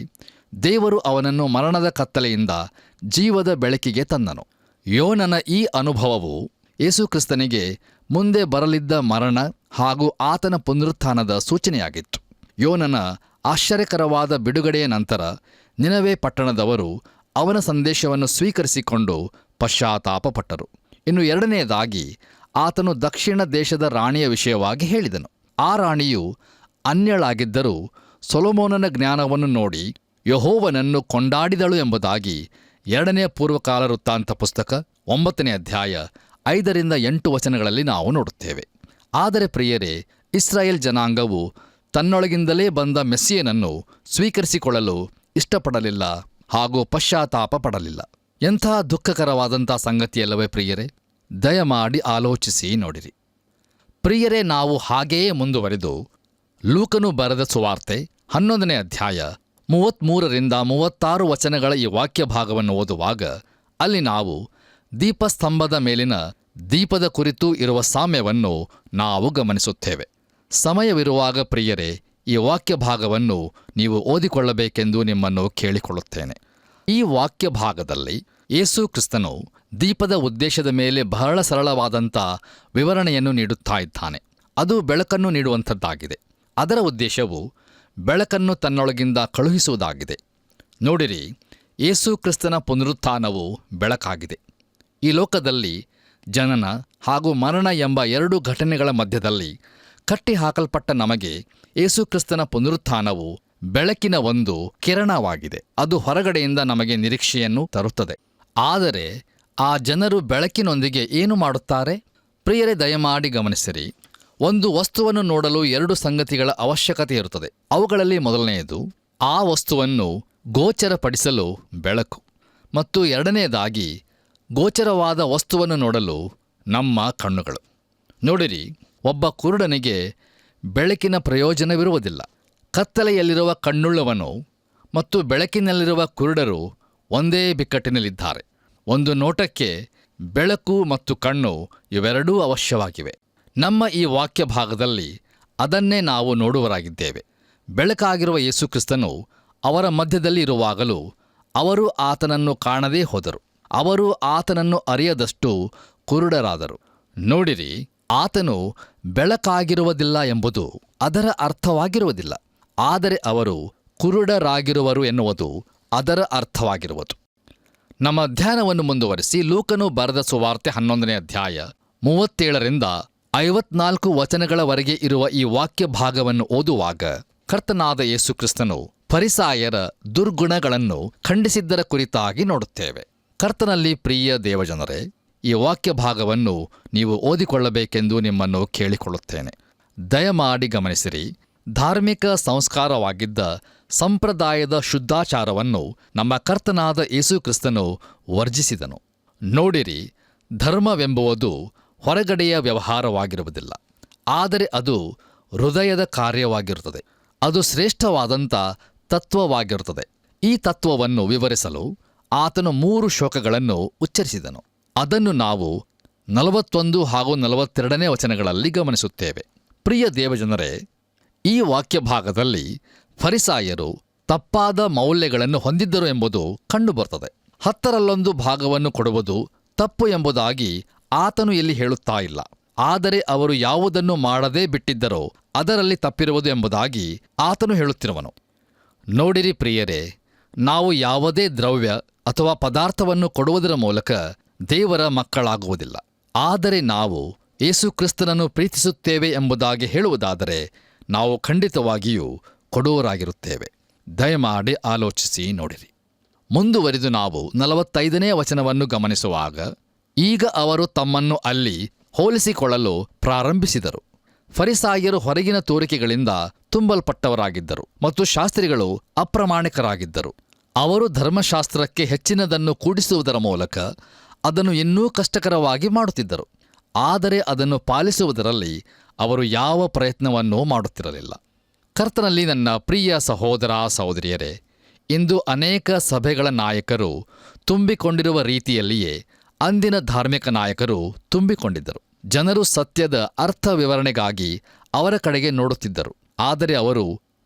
ದೇವರು ಅವನನ್ನು ಮರಣದ ಕತ್ತಲೆಯಿಂದ ಜೀವದ ಬೆಳಕಿಗೆ ತಂದನು. ಯೋನನ ಈ ಅನುಭವವು ಯೇಸುಕ್ರಿಸ್ತನಿಗೆ ಮುಂದೆ ಬರಲಿದ್ದ ಮರಣ ಹಾಗೂ ಆತನ ಪುನರುತ್ಥಾನದ ಸೂಚನೆಯಾಗಿತ್ತು. ಯೋನನ ಆಶ್ಚರ್ಯಕರವಾದ ಬಿಡುಗಡೆಯ ನಂತರ ನಿನವೆ ಪಟ್ಟಣದವರು ಅವನ ಸಂದೇಶವನ್ನು ಸ್ವೀಕರಿಸಿಕೊಂಡು ಪಶ್ಚಾತ್ತಾಪಪಟ್ಟರು. ಇನ್ನು ಎರಡನೆಯದಾಗಿ ಆತನು ದಕ್ಷಿಣ ದೇಶದ ರಾಣಿಯ ವಿಷಯವಾಗಿ ಹೇಳಿದನು. ಆ ರಾಣಿಯು ಅನ್ಯಳಾಗಿದ್ದರೂ ಸೊಲೊಮೋನನ ಜ್ಞಾನವನ್ನು ನೋಡಿ ಯೆಹೋವನನ್ನು ಕೊಂಡಾಡಿದಳು ಎಂಬುದಾಗಿ 2ನೇ ಪೂರ್ವಕಾಲ ವೃತ್ತಾಂತ ಪುಸ್ತಕ 9ನೇ ಅಧ್ಯಾಯ 5-8 ವಚನಗಳಲ್ಲಿ ನಾವು ನೋಡುತ್ತೇವೆ. ಆದರೆ ಪ್ರಿಯರೇ, ಇಸ್ರಾಯೇಲ್ ಜನಾಂಗವು ತನ್ನೊಳಗಿಂದಲೇ ಬಂದ ಮೆಸ್ಸಿಯನನ್ನು ಸ್ವೀಕರಿಸಿಕೊಳ್ಳಲು ಇಷ್ಟಪಡಲಿಲ್ಲ ಹಾಗೂ ಪಶ್ಚಾತ್ತಾಪ ಪಡಲಿಲ್ಲ. ಎಂಥ ದುಃಖಕರವಾದಂಥ ಸಂಗತಿಯಲ್ಲವೇ ಪ್ರಿಯರೇ? ದಯಮಾಡಿ ಆಲೋಚಿಸಿ ನೋಡಿರಿ. ಪ್ರಿಯರೇ, ನಾವು ಹಾಗೆಯೇ ಮುಂದುವರೆದು ಲೂಕನು ಬರೆದ ಸುವಾರ್ತೆ 11ನೇ ಅಧ್ಯಾಯ 33-36 ವಚನಗಳ ಈ ವಾಕ್ಯ ಭಾಗವನ್ನು ಓದುವಾಗ ಅಲ್ಲಿ ನಾವು ದೀಪಸ್ತಂಭದ ಮೇಲಿನ ದೀಪದ ಕುರಿತು ಇರುವ ಸಾಮ್ಯವನ್ನು ನಾವು ಗಮನಿಸುತ್ತೇವೆ. ಸಮಯವಿರುವಾಗ ಪ್ರಿಯರೇ, ಈ ವಾಕ್ಯ ಭಾಗವನ್ನು ನೀವು ಓದಿಕೊಳ್ಳಬೇಕೆಂದು ನಿಮ್ಮನ್ನು ಕೇಳಿಕೊಳ್ಳುತ್ತೇನೆ. ಈ ವಾಕ್ಯ ಭಾಗದಲ್ಲಿ ಯೇಸು ಕ್ರಿಸ್ತನು ದೀಪದ ಉದ್ದೇಶದ ಮೇಲೆ ಬಹಳ ಸರಳವಾದಂಥ ವಿವರಣೆಯನ್ನು ನೀಡುತ್ತಾ ಇದ್ದಾನೆ. ಅದು ಬೆಳಕನ್ನು ನೀಡುವಂಥದ್ದಾಗಿದೆ. ಅದರ ಉದ್ದೇಶವು ಬೆಳಕನ್ನು ತನ್ನೊಳಗಿಂದ ಕಳುಹಿಸುವುದಾಗಿದೆ. ನೋಡಿರಿ, ಯೇಸು ಕ್ರಿಸ್ತನ ಪುನರುತ್ಥಾನವು ಬೆಳಕಾಗಿದೆ. ಈ ಲೋಕದಲ್ಲಿ ಜನನ ಹಾಗೂ ಮರಣ ಎಂಬ 2 ಘಟನೆಗಳ ಮಧ್ಯದಲ್ಲಿ ಕಟ್ಟಿಹಾಕಲ್ಪಟ್ಟ ನಮಗೆ ಯೇಸು ಕ್ರಿಸ್ತನ ಪುನರುತ್ಥಾನವು ಬೆಳಕಿನ ಒಂದು ಕಿರಣವಾಗಿದೆ. ಅದು ಹೊರಗಡೆಯಿಂದ ನಮಗೆ ನಿರೀಕ್ಷೆಯನ್ನು ತರುತ್ತದೆ. ಆದರೆ ಆ ಜನರು ಬೆಳಕಿನೊಂದಿಗೆ ಏನು ಮಾಡುತ್ತಾರೆ? ಪ್ರಿಯರೇ, ದಯಮಾಡಿ ಗಮನಿಸಿರಿ. ಒಂದು ವಸ್ತುವನ್ನು ನೋಡಲು 2 ಸಂಗತಿಗಳ ಅವಶ್ಯಕತೆ ಇರುತ್ತದೆ. ಅವುಗಳಲ್ಲಿ ಮೊದಲನೆಯದು ಆ ವಸ್ತುವನ್ನು ಗೋಚರಪಡಿಸಲು ಬೆಳಕು, ಮತ್ತು 2ನೇದಾಗಿ ಗೋಚರವಾದ ವಸ್ತುವನ್ನು ನೋಡಲು ನಮ್ಮ ಕಣ್ಣುಗಳು. ನೋಡಿರಿ, ಒಬ್ಬ ಕುರುಡನಿಗೆ ಬೆಳಕಿನ ಪ್ರಯೋಜನವಿರುವುದಿಲ್ಲ. ಕತ್ತಲೆಯಲ್ಲಿರುವ ಕಣ್ಣುಳ್ಳವನು ಮತ್ತು ಬೆಳಕಿನಲ್ಲಿರುವ ಕುರುಡರು ಒಂದೇ ಬಿಕ್ಕಟ್ಟಿನಲ್ಲಿದ್ದಾರೆ. ಒಂದು ನೋಟಕ್ಕೆ ಬೆಳಕು ಮತ್ತು ಕಣ್ಣು ಇವೆರಡೂ ಅವಶ್ಯವಾಗಿವೆ. ನಮ್ಮ ಈ ವಾಕ್ಯ ಭಾಗದಲ್ಲಿ ಅದನ್ನೇ ನಾವು ನೋಡುವರಾಗಿದ್ದೇವೆ. ಬೆಳಕಾಗಿರುವ ಯೇಸು ಕ್ರಿಸ್ತನು ಅವರ ಮಧ್ಯದಲ್ಲಿ ಇರುವಾಗಲೂ ಅವರು ಆತನನ್ನು ಕಾಣದೇ ಹೋದರು. ಅವರು ಆತನನ್ನು ಅರಿಯದಷ್ಟು ಕುರುಡರಾದರು. ನೋಡಿರಿ, ಆತನು ಬೆಳಕಾಗಿರುವುದಿಲ್ಲ ಎಂಬುದು ಅದರ ಅರ್ಥವಾಗಿರುವುದಿಲ್ಲ. ಆದರೆ ಅವರು ಕುರುಡರಾಗಿರುವರು ಎನ್ನುವುದು ಅದರ ಅರ್ಥವಾಗಿರುವುದು. ನಮ್ಮ ಧ್ಯಾನವನ್ನು ಮುಂದುವರಿಸಿ ಲೂಕನು ಬರೆದ ಸುವಾರ್ತೆ 11ನೇ ಅಧ್ಯಾಯ 37-54 ವಚನಗಳವರೆಗೆ ಇರುವ ಈ ವಾಕ್ಯ ಭಾಗವನ್ನು ಓದುವಾಗ ಕರ್ತನಾದ ಯೇಸು ಕ್ರಿಸ್ತನು ಫರಿಸಾಯರ ದುರ್ಗುಣಗಳನ್ನು ಖಂಡಿಸಿದ್ದರ ಕುರಿತಾಗಿ ನೋಡುತ್ತೇವೆ. ಕರ್ತನಲ್ಲಿ ಪ್ರಿಯ ದೇವಜನರೇ, ಈ ವಾಕ್ಯ ಭಾಗವನ್ನು ನೀವು ಓದಿಕೊಳ್ಳಬೇಕೆಂದು ನಿಮ್ಮನ್ನು ಕೇಳಿಕೊಳ್ಳುತ್ತೇನೆ. ದಯಮಾಡಿ ಗಮನಿಸಿರಿ. ಧಾರ್ಮಿಕ ಸಂಸ್ಕಾರವಾಗಿದ್ದ ಸಂಪ್ರದಾಯದ ಶುದ್ಧಾಚಾರವನ್ನು ನಮ್ಮ ಕರ್ತನಾದ ಯೇಸು ಕ್ರಿಸ್ತನು ವರ್ಜಿಸಿದನು. ನೋಡಿರಿ, ಧರ್ಮವೆಂಬುವುದು ಹೊರಗಡೆಯ ವ್ಯವಹಾರವಾಗಿರುವುದಿಲ್ಲ, ಆದರೆ ಅದು ಹೃದಯದ ಕಾರ್ಯವಾಗಿರುತ್ತದೆ. ಅದು ಶ್ರೇಷ್ಠವಾದಂಥ ತತ್ವವಾಗಿರುತ್ತದೆ. ಈ ತತ್ವವನ್ನು ವಿವರಿಸಲು ಆತನು 3 ಶ್ಲೋಕಗಳನ್ನು ಉಚ್ಚರಿಸಿದನು. ಅದನ್ನು ನಾವು 41 ಹಾಗೂ 42ನೇ ವಚನಗಳಲ್ಲಿ ಗಮನಿಸುತ್ತೇವೆ. ಪ್ರಿಯ ದೇವಜನರೇ, ಈ ವಾಕ್ಯ ಭಾಗದಲ್ಲಿ ಫರಿಸಾಯರು ತಪ್ಪಾದ ಮೌಲ್ಯಗಳನ್ನು ಹೊಂದಿದ್ದರು ಎಂಬುದು ಕಂಡುಬರುತ್ತದೆ. 10 ಭಾಗವನ್ನು ಕೊಡುವುದು ತಪ್ಪು ಎಂಬುದಾಗಿ ಆತನು ಇಲ್ಲಿ ಹೇಳುತ್ತಾ ಇಲ್ಲ. ಆದರೆ ಅವರು ಯಾವುದನ್ನು ಮಾಡದೇ ಬಿಟ್ಟಿದ್ದರೋ ಅದರಲ್ಲಿ ತಪ್ಪಿರುವುದು ಎಂಬುದಾಗಿ ಆತನು ಹೇಳುತ್ತಿರುವನು. ನೋಡಿರಿ ಪ್ರಿಯರೇ, ನಾವು ಯಾವುದೇ ದ್ರವ್ಯ ಅಥವಾ ಪದಾರ್ಥವನ್ನು ಕೊಡುವುದರ ಮೂಲಕ ದೇವರ ಮಕ್ಕಳಾಗುವುದಿಲ್ಲ. ಆದರೆ ನಾವು ಯೇಸು ಕ್ರಿಸ್ತನನ್ನು ಪ್ರೀತಿಸುತ್ತೇವೆ ಎಂಬುದಾಗಿ ಹೇಳುವುದಾದರೆ ನಾವು ಖಂಡಿತವಾಗಿಯೂ ಕೊಡುವರಾಗಿರುತ್ತೇವೆ. ದಯಮಾಡಿ ಆಲೋಚಿಸಿ ನೋಡಿರಿ. ಮುಂದುವರಿದು ನಾವು 45ನೇ ವಚನವನ್ನು ಗಮನಿಸುವಾಗ, ಈಗ ಅವರು ತಮ್ಮನ್ನು ಅಲ್ಲಿ ಹೋಲಿಸಿಕೊಳ್ಳಲು ಪ್ರಾರಂಭಿಸಿದರು. ಫರಿಸಾಯರು ಹೊರಗಿನ ತೋರಿಕೆಗಳಿಂದ ತುಂಬಲ್ಪಟ್ಟವರಾಗಿದ್ದರು ಮತ್ತು ಶಾಸ್ತ್ರಿಗಳು ಅಪ್ರಾಮಾಣಿಕರಾಗಿದ್ದರು. ಅವರು ಧರ್ಮಶಾಸ್ತ್ರಕ್ಕೆ ಹೆಚ್ಚಿನದನ್ನು ಕೂಡಿಸುವುದರ ಮೂಲಕ ಅದನ್ನು ಇನ್ನೂ ಕಷ್ಟಕರವಾಗಿ ಮಾಡುತ್ತಿದ್ದರು. ಆದರೆ ಅದನ್ನು ಪಾಲಿಸುವುದರಲ್ಲಿ ಅವರು ಯಾವ ಪ್ರಯತ್ನವನ್ನೂ ಮಾಡುತ್ತಿರಲಿಲ್ಲ. ಕರ್ತನಲ್ಲಿ ನನ್ನ ಪ್ರಿಯ ಸಹೋದರ ಸಹೋದರಿಯರೇ, ಇಂದು ಅನೇಕ ಸಭೆಗಳ ನಾಯಕರು ತುಂಬಿಕೊಂಡಿರುವ ರೀತಿಯಲ್ಲಿಯೇ ಅಂದಿನ ಧಾರ್ಮಿಕ ನಾಯಕರು ತುಂಬಿಕೊಂಡಿದ್ದರು. ಜನರು ಸತ್ಯದ ಅರ್ಥ ವಿವರಣೆಗಾಗಿ ಅವರ ಕಡೆಗೆ ನೋಡುತ್ತಿದ್ದರು. ಆದರೆ ಅವರು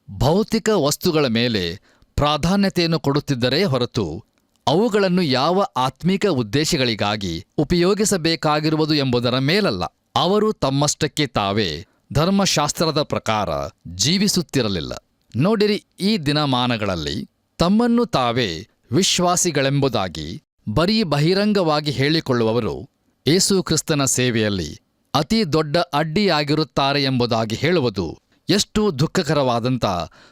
ಭೌತಿಕ ವಸ್ತುಗಳ ಮೇಲೆ ಪ್ರಾಧಾನ್ಯತೆಯನ್ನು ಕೊಡುತ್ತಿದ್ದರೇ ಹೊರತು ಅವುಗಳನ್ನು ಯಾವ ಆತ್ಮೀಕ ಉದ್ದೇಶಗಳಿಗಾಗಿ ಉಪಯೋಗಿಸಬೇಕಾಗಿರುವುದು ಎಂಬುದರ ಮೇಲಲ್ಲ. ಅವರು ತಮ್ಮಷ್ಟಕ್ಕೆ ತಾವೇ ಧರ್ಮಶಾಸ್ತ್ರದ ಪ್ರಕಾರ ಜೀವಿಸುತ್ತಿರಲಿಲ್ಲ. ನೋಡಿರಿ, ಈ ದಿನಮಾನಗಳಲ್ಲಿ ತಮ್ಮನ್ನು ತಾವೇ ವಿಶ್ವಾಸಿಗಳೆಂಬುದಾಗಿ ಬರೀ ಬಹಿರಂಗವಾಗಿ ಹೇಳಿಕೊಳ್ಳುವವರು ಯೇಸು ಕ್ರಿಸ್ತನ ಸೇವೆಯಲ್ಲಿ ಅತಿ ದೊಡ್ಡ ಅಡ್ಡಿಯಾಗಿರುತ್ತಾರೆ ಎಂಬುದಾಗಿ ಹೇಳುವುದು ಎಷ್ಟು ದುಃಖಕರವಾದಂಥ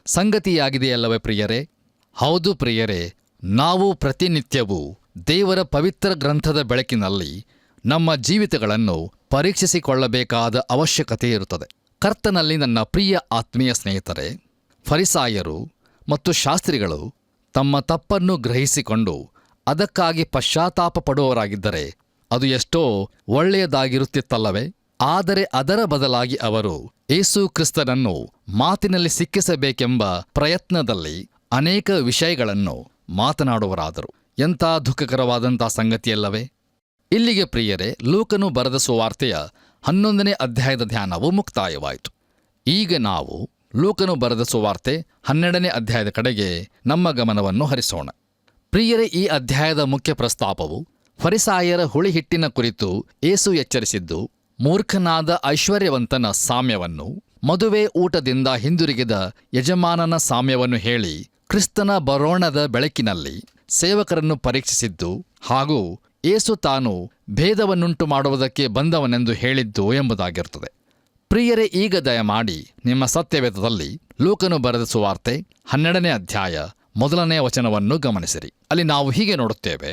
ಸಂಗತಿಯಾಗಿದೆಯಲ್ಲವೇ ಪ್ರಿಯರೇ? ಹೌದು ಪ್ರಿಯರೇ, ನಾವು ಪ್ರತಿನಿತ್ಯವೂ ದೇವರ ಪವಿತ್ರ ಗ್ರಂಥದ ಬೆಳಕಿನಲ್ಲಿ ನಮ್ಮ ಜೀವಿತಗಳನ್ನು ಪರೀಕ್ಷಿಸಿಕೊಳ್ಳಬೇಕಾದ ಅವಶ್ಯಕತೆ ಇರುತ್ತದೆ. ಕರ್ತನಲ್ಲಿ ನನ್ನ ಪ್ರಿಯ ಆತ್ಮೀಯ ಸ್ನೇಹಿತರೆ, ಫರಿಸಾಯರು ಮತ್ತು ಶಾಸ್ತ್ರಿಗಳು ತಮ್ಮ ತಪ್ಪನ್ನು ಗ್ರಹಿಸಿಕೊಂಡು ಅದಕ್ಕಾಗಿ ಪಶ್ಚಾತ್ತಾಪ ಪಡುವವರಾಗಿದ್ದರೆ ಅದು ಎಷ್ಟೋ ಒಳ್ಳೆಯದಾಗಿರುತ್ತಿತ್ತಲ್ಲವೇ? ಆದರೆ ಅದರ ಬದಲಾಗಿ ಅವರು ಯೇಸು ಕ್ರಿಸ್ತನನ್ನು ಮಾತಿನಲ್ಲಿ ಸಿಕ್ಕಿಸಬೇಕೆಂಬ ಪ್ರಯತ್ನದಲ್ಲಿ ಅನೇಕ ವಿಷಯಗಳನ್ನು ಮಾತನಾಡುವರಾದರು. ಎಂಥ ದುಃಖಕರವಾದಂಥ ಸಂಗತಿಯಲ್ಲವೇ? ಇಲ್ಲಿಗೆ ಪ್ರಿಯರೇ, ಲೂಕನು ಬರೆದ ಸುವಾರ್ತೆಯ 11ನೇ ಅಧ್ಯಾಯದ ಧ್ಯಾನವು ಮುಕ್ತಾಯವಾಯಿತು. ಈಗ ನಾವು ಲೂಕನು ಬರೆದ ಸುವಾರ್ತೆ 12ನೇ ಅಧ್ಯಾಯದ ಕಡೆಗೆ ನಮ್ಮ ಗಮನವನ್ನು ಹರಿಸೋಣ. ಪ್ರಿಯರೇ, ಈ ಅಧ್ಯಾಯದ ಮುಖ್ಯ ಪ್ರಸ್ತಾಪವು ಫರಿಸಾಯರ ಹುಳಿಹಿಟ್ಟಿನ ಕುರಿತು ಯೇಸು ಎಚ್ಚರಿಸಿದ್ದು, ಮೂರ್ಖನಾದ ಐಶ್ವರ್ಯವಂತನ ಸಾಮ್ಯವನ್ನು, ಮದುವೆ ಊಟದಿಂದ ಹಿಂದಿರುಗಿದ ಯಜಮಾನನ ಸಾಮ್ಯವನ್ನು ಹೇಳಿ ಕ್ರಿಸ್ತನ ಬರೋಣದ ಬೆಳಕಿನಲ್ಲಿ ಸೇವಕರನ್ನು ಪರೀಕ್ಷಿಸಿದ್ದು ಹಾಗೂ ಯೇಸು ತಾನು ಭೇದವನ್ನುಂಟು ಮಾಡುವುದಕ್ಕೆ ಬಂದವನೆಂದು ಹೇಳಿದ್ದು ಎಂಬುದಾಗಿರುತ್ತದೆ. ಪ್ರಿಯರೇ, ಈಗ ದಯಮಾಡಿ ನಿಮ್ಮ ಸತ್ಯವೇದದಲ್ಲಿ ಲೂಕನು ಬರೆದ ಸುವಾರ್ತೆ 12ನೇ ಅಧ್ಯಾಯ 1ನೇ ವಚನವನ್ನು ಗಮನಿಸಿರಿ. ಅಲ್ಲಿ ನಾವು ಹೀಗೆ ನೋಡುತ್ತೇವೆ: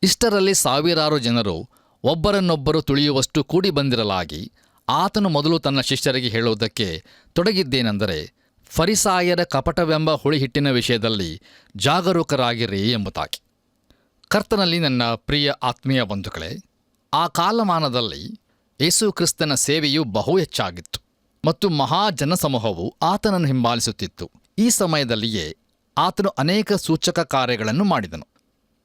ಇಷ್ಟರಲ್ಲಿ ಸಾವಿರಾರು ಜನರು ಒಬ್ಬರನ್ನೊಬ್ಬರು ತುಳಿಯುವಷ್ಟು ಕೂಡಿ ಬಂದಿರಲಾಗಿ ಆತನು ಮೊದಲು ತನ್ನ ಶಿಷ್ಯರಿಗೆ ಹೇಳುವುದಕ್ಕೆ ತೊಡಗಿದ್ದೇನೆಂದರೆ, ಫರಿಸಾಯರ ಕಪಟವೆಂಬ ಹುಳಿಹಿಟ್ಟಿನ ವಿಷಯದಲ್ಲಿ ಜಾಗರೂಕರಾಗಿರಿ ಎಂಬುದಾಗಿ. ಕರ್ತನಲ್ಲಿ ನನ್ನ ಪ್ರಿಯ ಆತ್ಮೀಯ ಬಂಧುಗಳೇ, ಆ ಕಾಲಮಾನದಲ್ಲಿ ಯೇಸು ಕ್ರಿಸ್ತನ ಸೇವೆಯು ಬಹು ಹೆಚ್ಚಾಗಿತ್ತು ಮತ್ತು ಮಹಾ ಜನಸಮೂಹವು ಆತನನ್ನು ಹಿಂಬಾಲಿಸುತ್ತಿತ್ತು. ಈ ಸಮಯದಲ್ಲಿಯೇ ಆತನು ಅನೇಕ ಸೂಚಕ ಕಾರ್ಯಗಳನ್ನು ಮಾಡಿದನು.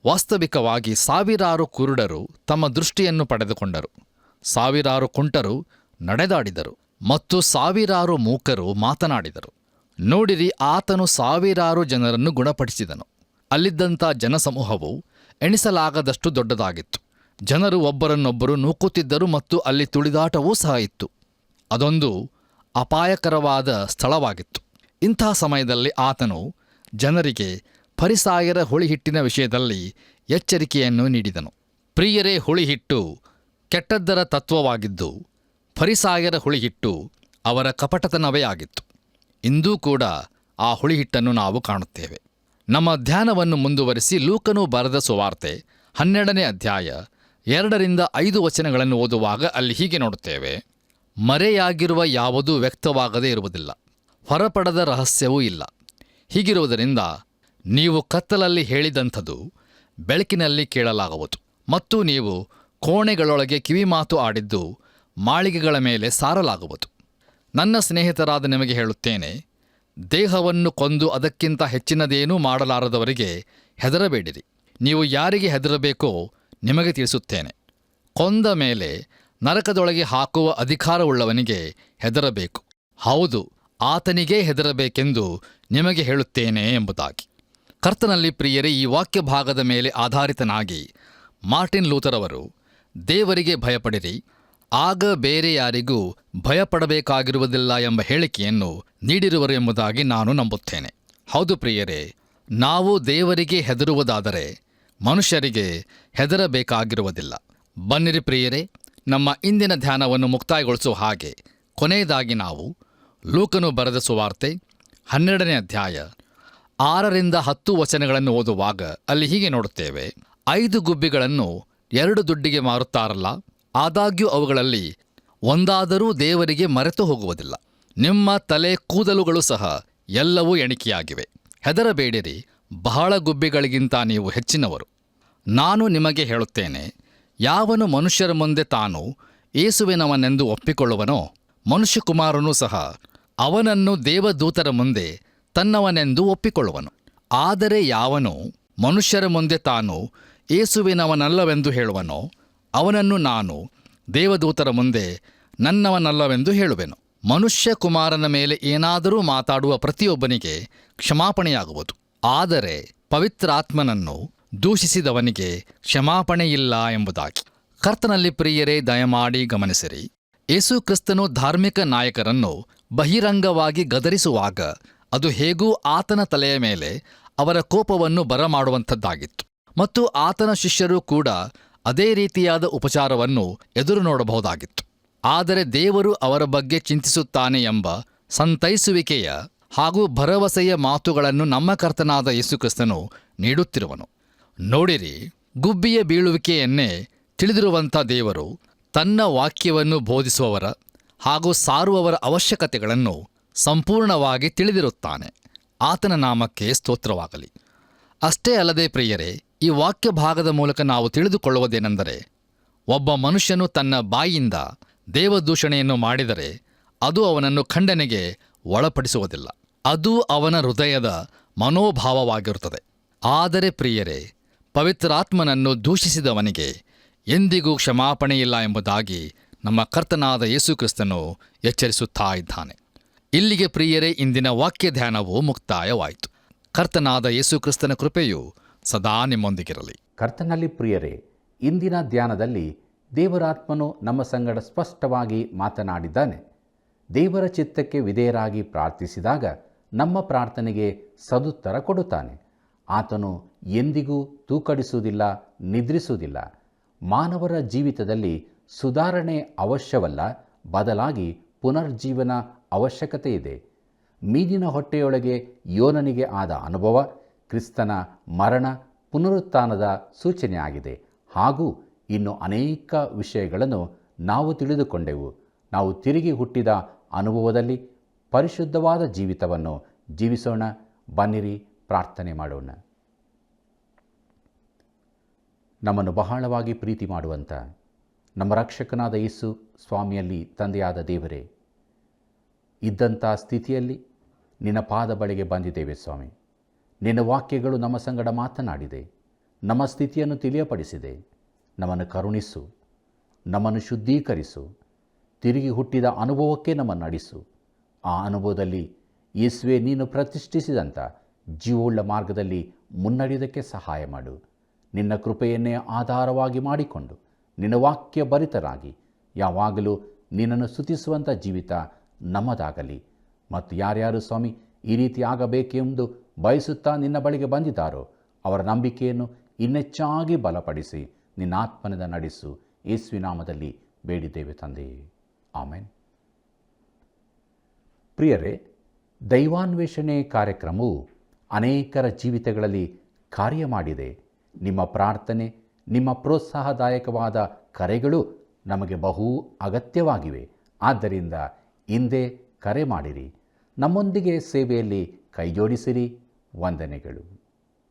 ವಾಸ್ತವಿಕವಾಗಿ ಸಾವಿರಾರು ಕುರುಡರು ತಮ್ಮ ದೃಷ್ಟಿಯನ್ನು ಪಡೆದುಕೊಂಡರು, ಸಾವಿರಾರು ಕುಂಟರು ನಡೆದಾಡಿದರು ಮತ್ತು ಸಾವಿರಾರು ಮೂಕರು ಮಾತನಾಡಿದರು. ನೋಡಿರಿ, ಆತನು ಸಾವಿರಾರು ಜನರನ್ನು ಗುಣಪಡಿಸಿದನು. ಅಲ್ಲಿದ್ದಂಥ ಜನಸಮೂಹವು ಎಣಿಸಲಾಗದಷ್ಟು ದೊಡ್ಡದಾಗಿತ್ತು. ಜನರು ಒಬ್ಬರನ್ನೊಬ್ಬರು ನೂಕುತ್ತಿದ್ದರು ಮತ್ತು ಅಲ್ಲಿ ತುಳಿದಾಟವೂ ಸಹ ಇತ್ತು. ಅದೊಂದು ಅಪಾಯಕರವಾದ ಸ್ಥಳವಾಗಿತ್ತು. ಇಂಥ ಸಮಯದಲ್ಲಿ ಆತನು ಜನರಿಗೆ ಫರಿಸಾಯರ ಹುಳಿಹಿಟ್ಟಿನ ವಿಷಯದಲ್ಲಿ ಎಚ್ಚರಿಕೆಯನ್ನು ನೀಡಿದನು. ಪ್ರಿಯರೇ, ಹುಳಿಹಿಟ್ಟು ಕೆಟ್ಟದ್ದರ ತತ್ವವಾಗಿದ್ದು, ಫರಿಸಾಯರ ಹುಳಿಹಿಟ್ಟು ಅವರ ಕಪಟತನವೇ ಆಗಿತ್ತು. ಇಂದೂ ಕೂಡ ಆ ಹುಳಿಹಿಟ್ಟನ್ನು ನಾವು ಕಾಣುತ್ತೇವೆ. ನಮ್ಮ ಧ್ಯಾನವನ್ನು ಮುಂದುವರಿಸಿ ಲೂಕನು ಬರೆದ ಸುವಾರ್ತೆ 12ನೇ ಅಧ್ಯಾಯ 2ರಿಂದ 5 ವಚನಗಳನ್ನು ಓದುವಾಗ ಅಲ್ಲಿ ಹೀಗೆ ನೋಡುತ್ತೇವೆ: ಮರೆಯಾಗಿರುವ ಯಾವುದೂ ವ್ಯಕ್ತವಾಗದೇ ಇರುವುದಿಲ್ಲ, ಹೊರಪಡದ ರಹಸ್ಯವೂ ಇಲ್ಲ. ಹೀಗಿರುವುದರಿಂದ ನೀವು ಕತ್ತಲಲ್ಲಿ ಹೇಳಿದಂಥದ್ದು ಬೆಳಕಿನಲ್ಲಿ ಕೇಳಲಾಗುವುದು, ಮತ್ತು ನೀವು ಕೋಣೆಗಳೊಳಗೆ ಕಿವಿಮಾತು ಆಡಿದ್ದು ಮಾಳಿಗೆಗಳ ಮೇಲೆ ಸಾರಲಾಗುವುದು. ನನ್ನ ಸ್ನೇಹಿತರಾದ ನಿಮಗೆ ಹೇಳುತ್ತೇನೆ, ದೇಹವನ್ನು ಕೊಂದು ಅದಕ್ಕಿಂತ ಹೆಚ್ಚಿನದೇನೂ ಮಾಡಲಾರದವರಿಗೆ ಹೆದರಬೇಡಿರಿ. ನೀವು ಯಾರಿಗೆ ಹೆದರಬೇಕೋ ನಿಮಗೆ ತಿಳಿಸುತ್ತೇನೆ. ಕೊಂದ ಮೇಲೆ ನರಕದೊಳಗೆ ಹಾಕುವ ಅಧಿಕಾರವುಳ್ಳವನಿಗೆ ಹೆದರಬೇಕು. ಹೌದು, ಆತನಿಗೇ ಹೆದರಬೇಕೆಂದು ನಿಮಗೆ ಹೇಳುತ್ತೇನೆ ಎಂಬುದಾಗಿ. ಕರ್ತನಲ್ಲಿ ಪ್ರಿಯರೇ, ಈ ವಾಕ್ಯ ಭಾಗದ ಮೇಲೆ ಆಧಾರಿತನಾಗಿ ಮಾರ್ಟಿನ್ ಲೂಥರ್ ಅವರು ದೇವರಿಗೆ ಭಯಪಡಿರಿ, ಆಗ ಬೇರೆ ಯಾರಿಗೂ ಭಯಪಡಬೇಕಾಗಿರುವುದಿಲ್ಲ ಎಂಬ ಹೇಳಿಕೆಯನ್ನು ನೀಡಿರುವರು ಎಂಬುದಾಗಿ ನಾನು ನಂಬುತ್ತೇನೆ. ಹೌದು ಪ್ರಿಯರೇ, ನಾವು ದೇವರಿಗೆ ಹೆದರುವುದಾದರೆ ಮನುಷ್ಯರಿಗೆ ಹೆದರಬೇಕಾಗಿರುವುದಿಲ್ಲ. ಬನ್ನಿರಿ ಪ್ರಿಯರೇ, ನಮ್ಮ ಇಂದಿನ ಧ್ಯಾನವನ್ನು ಮುಕ್ತಾಯಗೊಳಿಸುವ ಹಾಗೆ ಕೊನೆಯದಾಗಿ ನಾವು ಲೂಕನು ಬರೆದ ಸುವಾರ್ತೆ 12ನೇ ಅಧ್ಯಾಯ 6ರಿಂದ 10 ವಚನಗಳನ್ನು ಓದುವಾಗ ಅಲ್ಲಿ ಹೀಗೆ ನೋಡುತ್ತೇವೆ: 5 ಗುಬ್ಬಿಗಳನ್ನು 2 ದುಡ್ಡಿಗೆ ಮಾರುತ್ತಾರಲ್ಲ, ಆದಾಗ್ಯೂ ಅವುಗಳಲ್ಲಿ ಒಂದಾದರೂ ದೇವರಿಗೆ ಮರೆತು ಹೋಗುವುದಿಲ್ಲ. ನಿಮ್ಮ ತಲೆ ಕೂದಲುಗಳು ಸಹ ಎಲ್ಲವೂ ಎಣಿಕೆಯಾಗಿವೆ. ಹೆದರಬೇಡಿರಿ, ಬಹಳ ಗುಬ್ಬಿಗಳಿಗಿಂತ ನೀವು ಹೆಚ್ಚಿನವರು. ನಾನು ನಿಮಗೆ ಹೇಳುತ್ತೇನೆ, ಯಾವನು ಮನುಷ್ಯರ ಮುಂದೆ ತಾನು ಯೇಸುವಿನವನೆಂದು ಒಪ್ಪಿಕೊಳ್ಳುವನೋ, ಮನುಷ್ಯಕುಮಾರನೂ ಸಹ ಅವನನ್ನು ದೇವದೂತರ ಮುಂದೆ ತನ್ನವನೆಂದು ಒಪ್ಪಿಕೊಳ್ಳುವನು. ಆದರೆ ಯಾವನು ಮನುಷ್ಯರ ಮುಂದೆ ತಾನು ಯೇಸುವಿನವನಲ್ಲವೆಂದು ಹೇಳುವನೋ, ಅವನನ್ನು ನಾನು ದೇವದೂತರ ಮುಂದೆ ನನ್ನವನಲ್ಲವೆಂದು ಹೇಳುವೆನು. ಮನುಷ್ಯಕುಮಾರನ ಮೇಲೆ ಏನಾದರೂ ಮಾತಾಡುವ ಪ್ರತಿಯೊಬ್ಬನಿಗೆ ಕ್ಷಮಾಪಣೆಯಾಗುವುದು, ಆದರೆ ಪವಿತ್ರಾತ್ಮನನ್ನು ದೂಷಿಸಿದವನಿಗೆ ಕ್ಷಮಾಪಣೆಯಿಲ್ಲ ಎಂಬುದಾಗಿ. ಕರ್ತನಲ್ಲಿ ಪ್ರಿಯರೇ, ದಯಮಾಡಿ ಗಮನಿಸಿರಿ. ಯೇಸು ಕ್ರಿಸ್ತನು ಧಾರ್ಮಿಕ ನಾಯಕರನ್ನು ಬಹಿರಂಗವಾಗಿ ಗದರಿಸುವಾಗ ಅದು ಹೇಗೂ ಆತನ ತಲೆಯ ಮೇಲೆ ಅವರ ಕೋಪವನ್ನು ಬರಮಾಡುವಂಥದ್ದಾಗಿತ್ತು, ಮತ್ತು ಆತನ ಶಿಷ್ಯರು ಕೂಡ ಅದೇ ರೀತಿಯಾದ ಉಪಚಾರವನ್ನು ಎದುರು ನೋಡಬಹುದಾಗಿತ್ತು. ಆದರೆ ದೇವರು ಅವರ ಬಗ್ಗೆ ಚಿಂತಿಸುತ್ತಾನೆ ಎಂಬ ಸಂತೈಸುವಿಕೆಯ ಹಾಗೂ ಭರವಸೆಯ ಮಾತುಗಳನ್ನು ನಮ್ಮ ಕರ್ತನಾದ ಯೇಸುಕ್ರಿಸ್ತನು ನೀಡುತ್ತಿರುವನು. ನೋಡಿರಿ, ಗುಬ್ಬಿಯ ಬೀಳುವಿಕೆಯನ್ನೇ ತಿಳಿದಿರುವಂಥ ದೇವರು ತನ್ನ ವಾಕ್ಯವನ್ನು ಬೋಧಿಸುವವರ ಹಾಗೂ ಸಾರುವವರ ಅವಶ್ಯಕತೆಗಳನ್ನು ಸಂಪೂರ್ಣವಾಗಿ ತಿಳಿದಿರುತ್ತಾನೆ. ಆತನ ನಾಮಕ್ಕೆ ಸ್ತೋತ್ರವಾಗಲಿ. ಅಷ್ಟೇ ಅಲ್ಲದೆ ಪ್ರಿಯರೇ, ಈ ವಾಕ್ಯ ಭಾಗದ ಮೂಲಕ ನಾವು ತಿಳಿದುಕೊಳ್ಳುವುದೇನೆಂದರೆ, ಒಬ್ಬ ಮನುಷ್ಯನು ತನ್ನ ಬಾಯಿಯಿಂದ ದೇವದೂಷಣೆಯನ್ನು ಮಾಡಿದರೆ ಅದು ಅವನನ್ನು ಖಂಡನೆಗೆ ಒಳಪಡಿಸುವುದಿಲ್ಲ. ಅದು ಅವನ ಹೃದಯದ ಮನೋಭಾವವಾಗಿರುತ್ತದೆ. ಆದರೆ ಪ್ರಿಯರೇ, ಪವಿತ್ರಾತ್ಮನನ್ನು ದೂಷಿಸಿದವನಿಗೆ ಎಂದಿಗೂ ಕ್ಷಮಾಪಣೆಯಿಲ್ಲ ಎಂಬುದಾಗಿ ನಮ್ಮ ಕರ್ತನಾದ ಯೇಸುಕ್ರಿಸ್ತನು ಎಚ್ಚರಿಸುತ್ತಾ ಇದ್ದಾನೆ. ಇಲ್ಲಿಗೆ ಪ್ರಿಯರೇ, ಇಂದಿನ ವಾಕ್ಯ ಧ್ಯಾನವು ಮುಕ್ತಾಯವಾಯಿತು. ಕರ್ತನಾದ ಯೇಸುಕ್ರಿಸ್ತನ ಕೃಪೆಯು ಸದಾ ನಿಮ್ಮೊಂದಿಗಿರಲಿ. ಕರ್ತನಲ್ಲಿ ಪ್ರಿಯರೇ, ಇಂದಿನ ಧ್ಯಾನದಲ್ಲಿ ದೇವರಾತ್ಮನು ನಮ್ಮ ಸಂಗಡ ಸ್ಪಷ್ಟವಾಗಿ ಮಾತನಾಡಿದ್ದಾನೆ. ದೇವರ ಚಿತ್ತಕ್ಕೆ ವಿಧೇಯರಾಗಿ ಪ್ರಾರ್ಥಿಸಿದಾಗ ನಮ್ಮ ಪ್ರಾರ್ಥನೆಗೆ ಸದುತ್ತರ ಕೊಡುತ್ತಾನೆ. ಆತನು ಎಂದಿಗೂ ತೂಕಡಿಸುವುದಿಲ್ಲ, ನಿದ್ರಿಸುವುದಿಲ್ಲ. ಮಾನವರ ಜೀವಿತದಲ್ಲಿ ಸುಧಾರಣೆ ಅವಶ್ಯವಲ್ಲ, ಬದಲಾಗಿ ಪುನರ್ಜೀವನ ಅವಶ್ಯಕತೆ ಇದೆ. ಮೀನಿನ ಹೊಟ್ಟೆಯೊಳಗೆ ಯೋನನಿಗೆ ಆದ ಅನುಭವ ಕ್ರಿಸ್ತನ ಮರಣ ಪುನರುತ್ಥಾನದ ಸೂಚನೆಯಾಗಿದೆ. ಹಾಗೂ ಇನ್ನು ಅನೇಕ ವಿಷಯಗಳನ್ನು ನಾವು ತಿಳಿದುಕೊಂಡೆವು. ನಾವು ತಿರುಗಿ ಹುಟ್ಟಿದ ಅನುಭವದಲ್ಲಿ ಪರಿಶುದ್ಧವಾದ ಜೀವಿತವನ್ನು ಜೀವಿಸೋಣ. ಬನ್ನಿರಿ, ಪ್ರಾರ್ಥನೆ ಮಾಡೋಣ. ನಮ್ಮನ್ನು ಬಹಳವಾಗಿ ಪ್ರೀತಿ ಮಾಡುವಂಥ ನಮ್ಮ ರಕ್ಷಕನಾದ ಯೇಸು ಸ್ವಾಮಿಯಲ್ಲಿ ತಂದೆಯಾದ ದೇವರೇ, ಇದ್ದಂಥ ಸ್ಥಿತಿಯಲ್ಲಿ ನಿನ್ನ ಪಾದ ಬಳಿಗೆ ಬಂದಿದ್ದೇವೆ ಸ್ವಾಮಿ. ನಿನ್ನ ವಾಕ್ಯಗಳು ನಮ್ಮ ಸಂಗಡ ಮಾತನಾಡಿದೆ, ನಮ್ಮ ಸ್ಥಿತಿಯನ್ನು ತಿಳಿಯಪಡಿಸಿದೆ. ನಮ್ಮನ್ನು ಕರುಣಿಸು, ನಮ್ಮನ್ನು ಶುದ್ಧೀಕರಿಸು, ತಿರುಗಿ ಹುಟ್ಟಿದ ಅನುಭವಕ್ಕೆ ನಮ್ಮನ್ನು ನಡೆಸು. ಆ ಅನುಭವದಲ್ಲಿ ಯೇಸುವೆ ನೀನು ಪ್ರತಿಷ್ಠಿಸಿದಂಥ ಜೀವವುಳ್ಳ ಮಾರ್ಗದಲ್ಲಿ ಮುನ್ನಡೆಯುವುದಕ್ಕೆ ಸಹಾಯ ಮಾಡು. ನಿನ್ನ ಕೃಪೆಯನ್ನೇ ಆಧಾರವಾಗಿ ಮಾಡಿಕೊಂಡು ನಿನ್ನ ವಾಕ್ಯ ಭರಿತರಾಗಿ ಯಾವಾಗಲೂ ನಿನ್ನನ್ನು ಸ್ತುತಿಸುವಂಥ ಜೀವಿತ ನಮ್ಮದಾಗಲಿ. ಮತ್ತು ಯಾರ್ಯಾರು ಸ್ವಾಮಿ ಈ ರೀತಿ ಆಗಬೇಕೆಂದು ಬಯಸುತ್ತಾ ನಿನ್ನ ಬಳಿಗೆ ಬಂದಿದ್ದಾರೋ ಅವರ ನಂಬಿಕೆಯನ್ನು ಇನ್ನೆಚ್ಚಾಗಿ ಬಲಪಡಿಸಿ ನಿನ್ನ ಆತ್ಮನಿಂದ ನಡೆಸು. ಯೇಸುವಿನ ನಾಮದಲ್ಲಿ ಬೇಡಿದ್ದೇವೆ ತಂದೆಯೇ, ಆಮೆನ್. ಪ್ರಿಯರೇ, ದೈವಾನ್ವೇಷಣೆ ಕಾರ್ಯಕ್ರಮವು ಅನೇಕರ ಜೀವಿತಗಳಲ್ಲಿ ಕಾರ್ಯ ಮಾಡಿದೆ. ನಿಮ್ಮ ಪ್ರಾರ್ಥನೆ, ನಿಮ್ಮ ಪ್ರೋತ್ಸಾಹದಾಯಕವಾದ ಕರೆಗಳು ನಮಗೆ ಬಹು ಅಗತ್ಯವಾಗಿವೆ. ಆದ್ದರಿಂದ ಹಿಂದೆ ಕರೆ ಮಾಡಿರಿ, ನಮ್ಮೊಂದಿಗೆ ಸೇವೆಯಲ್ಲಿ ಕೈಜೋಡಿಸಿರಿ. ವಂದನೆಗಳು.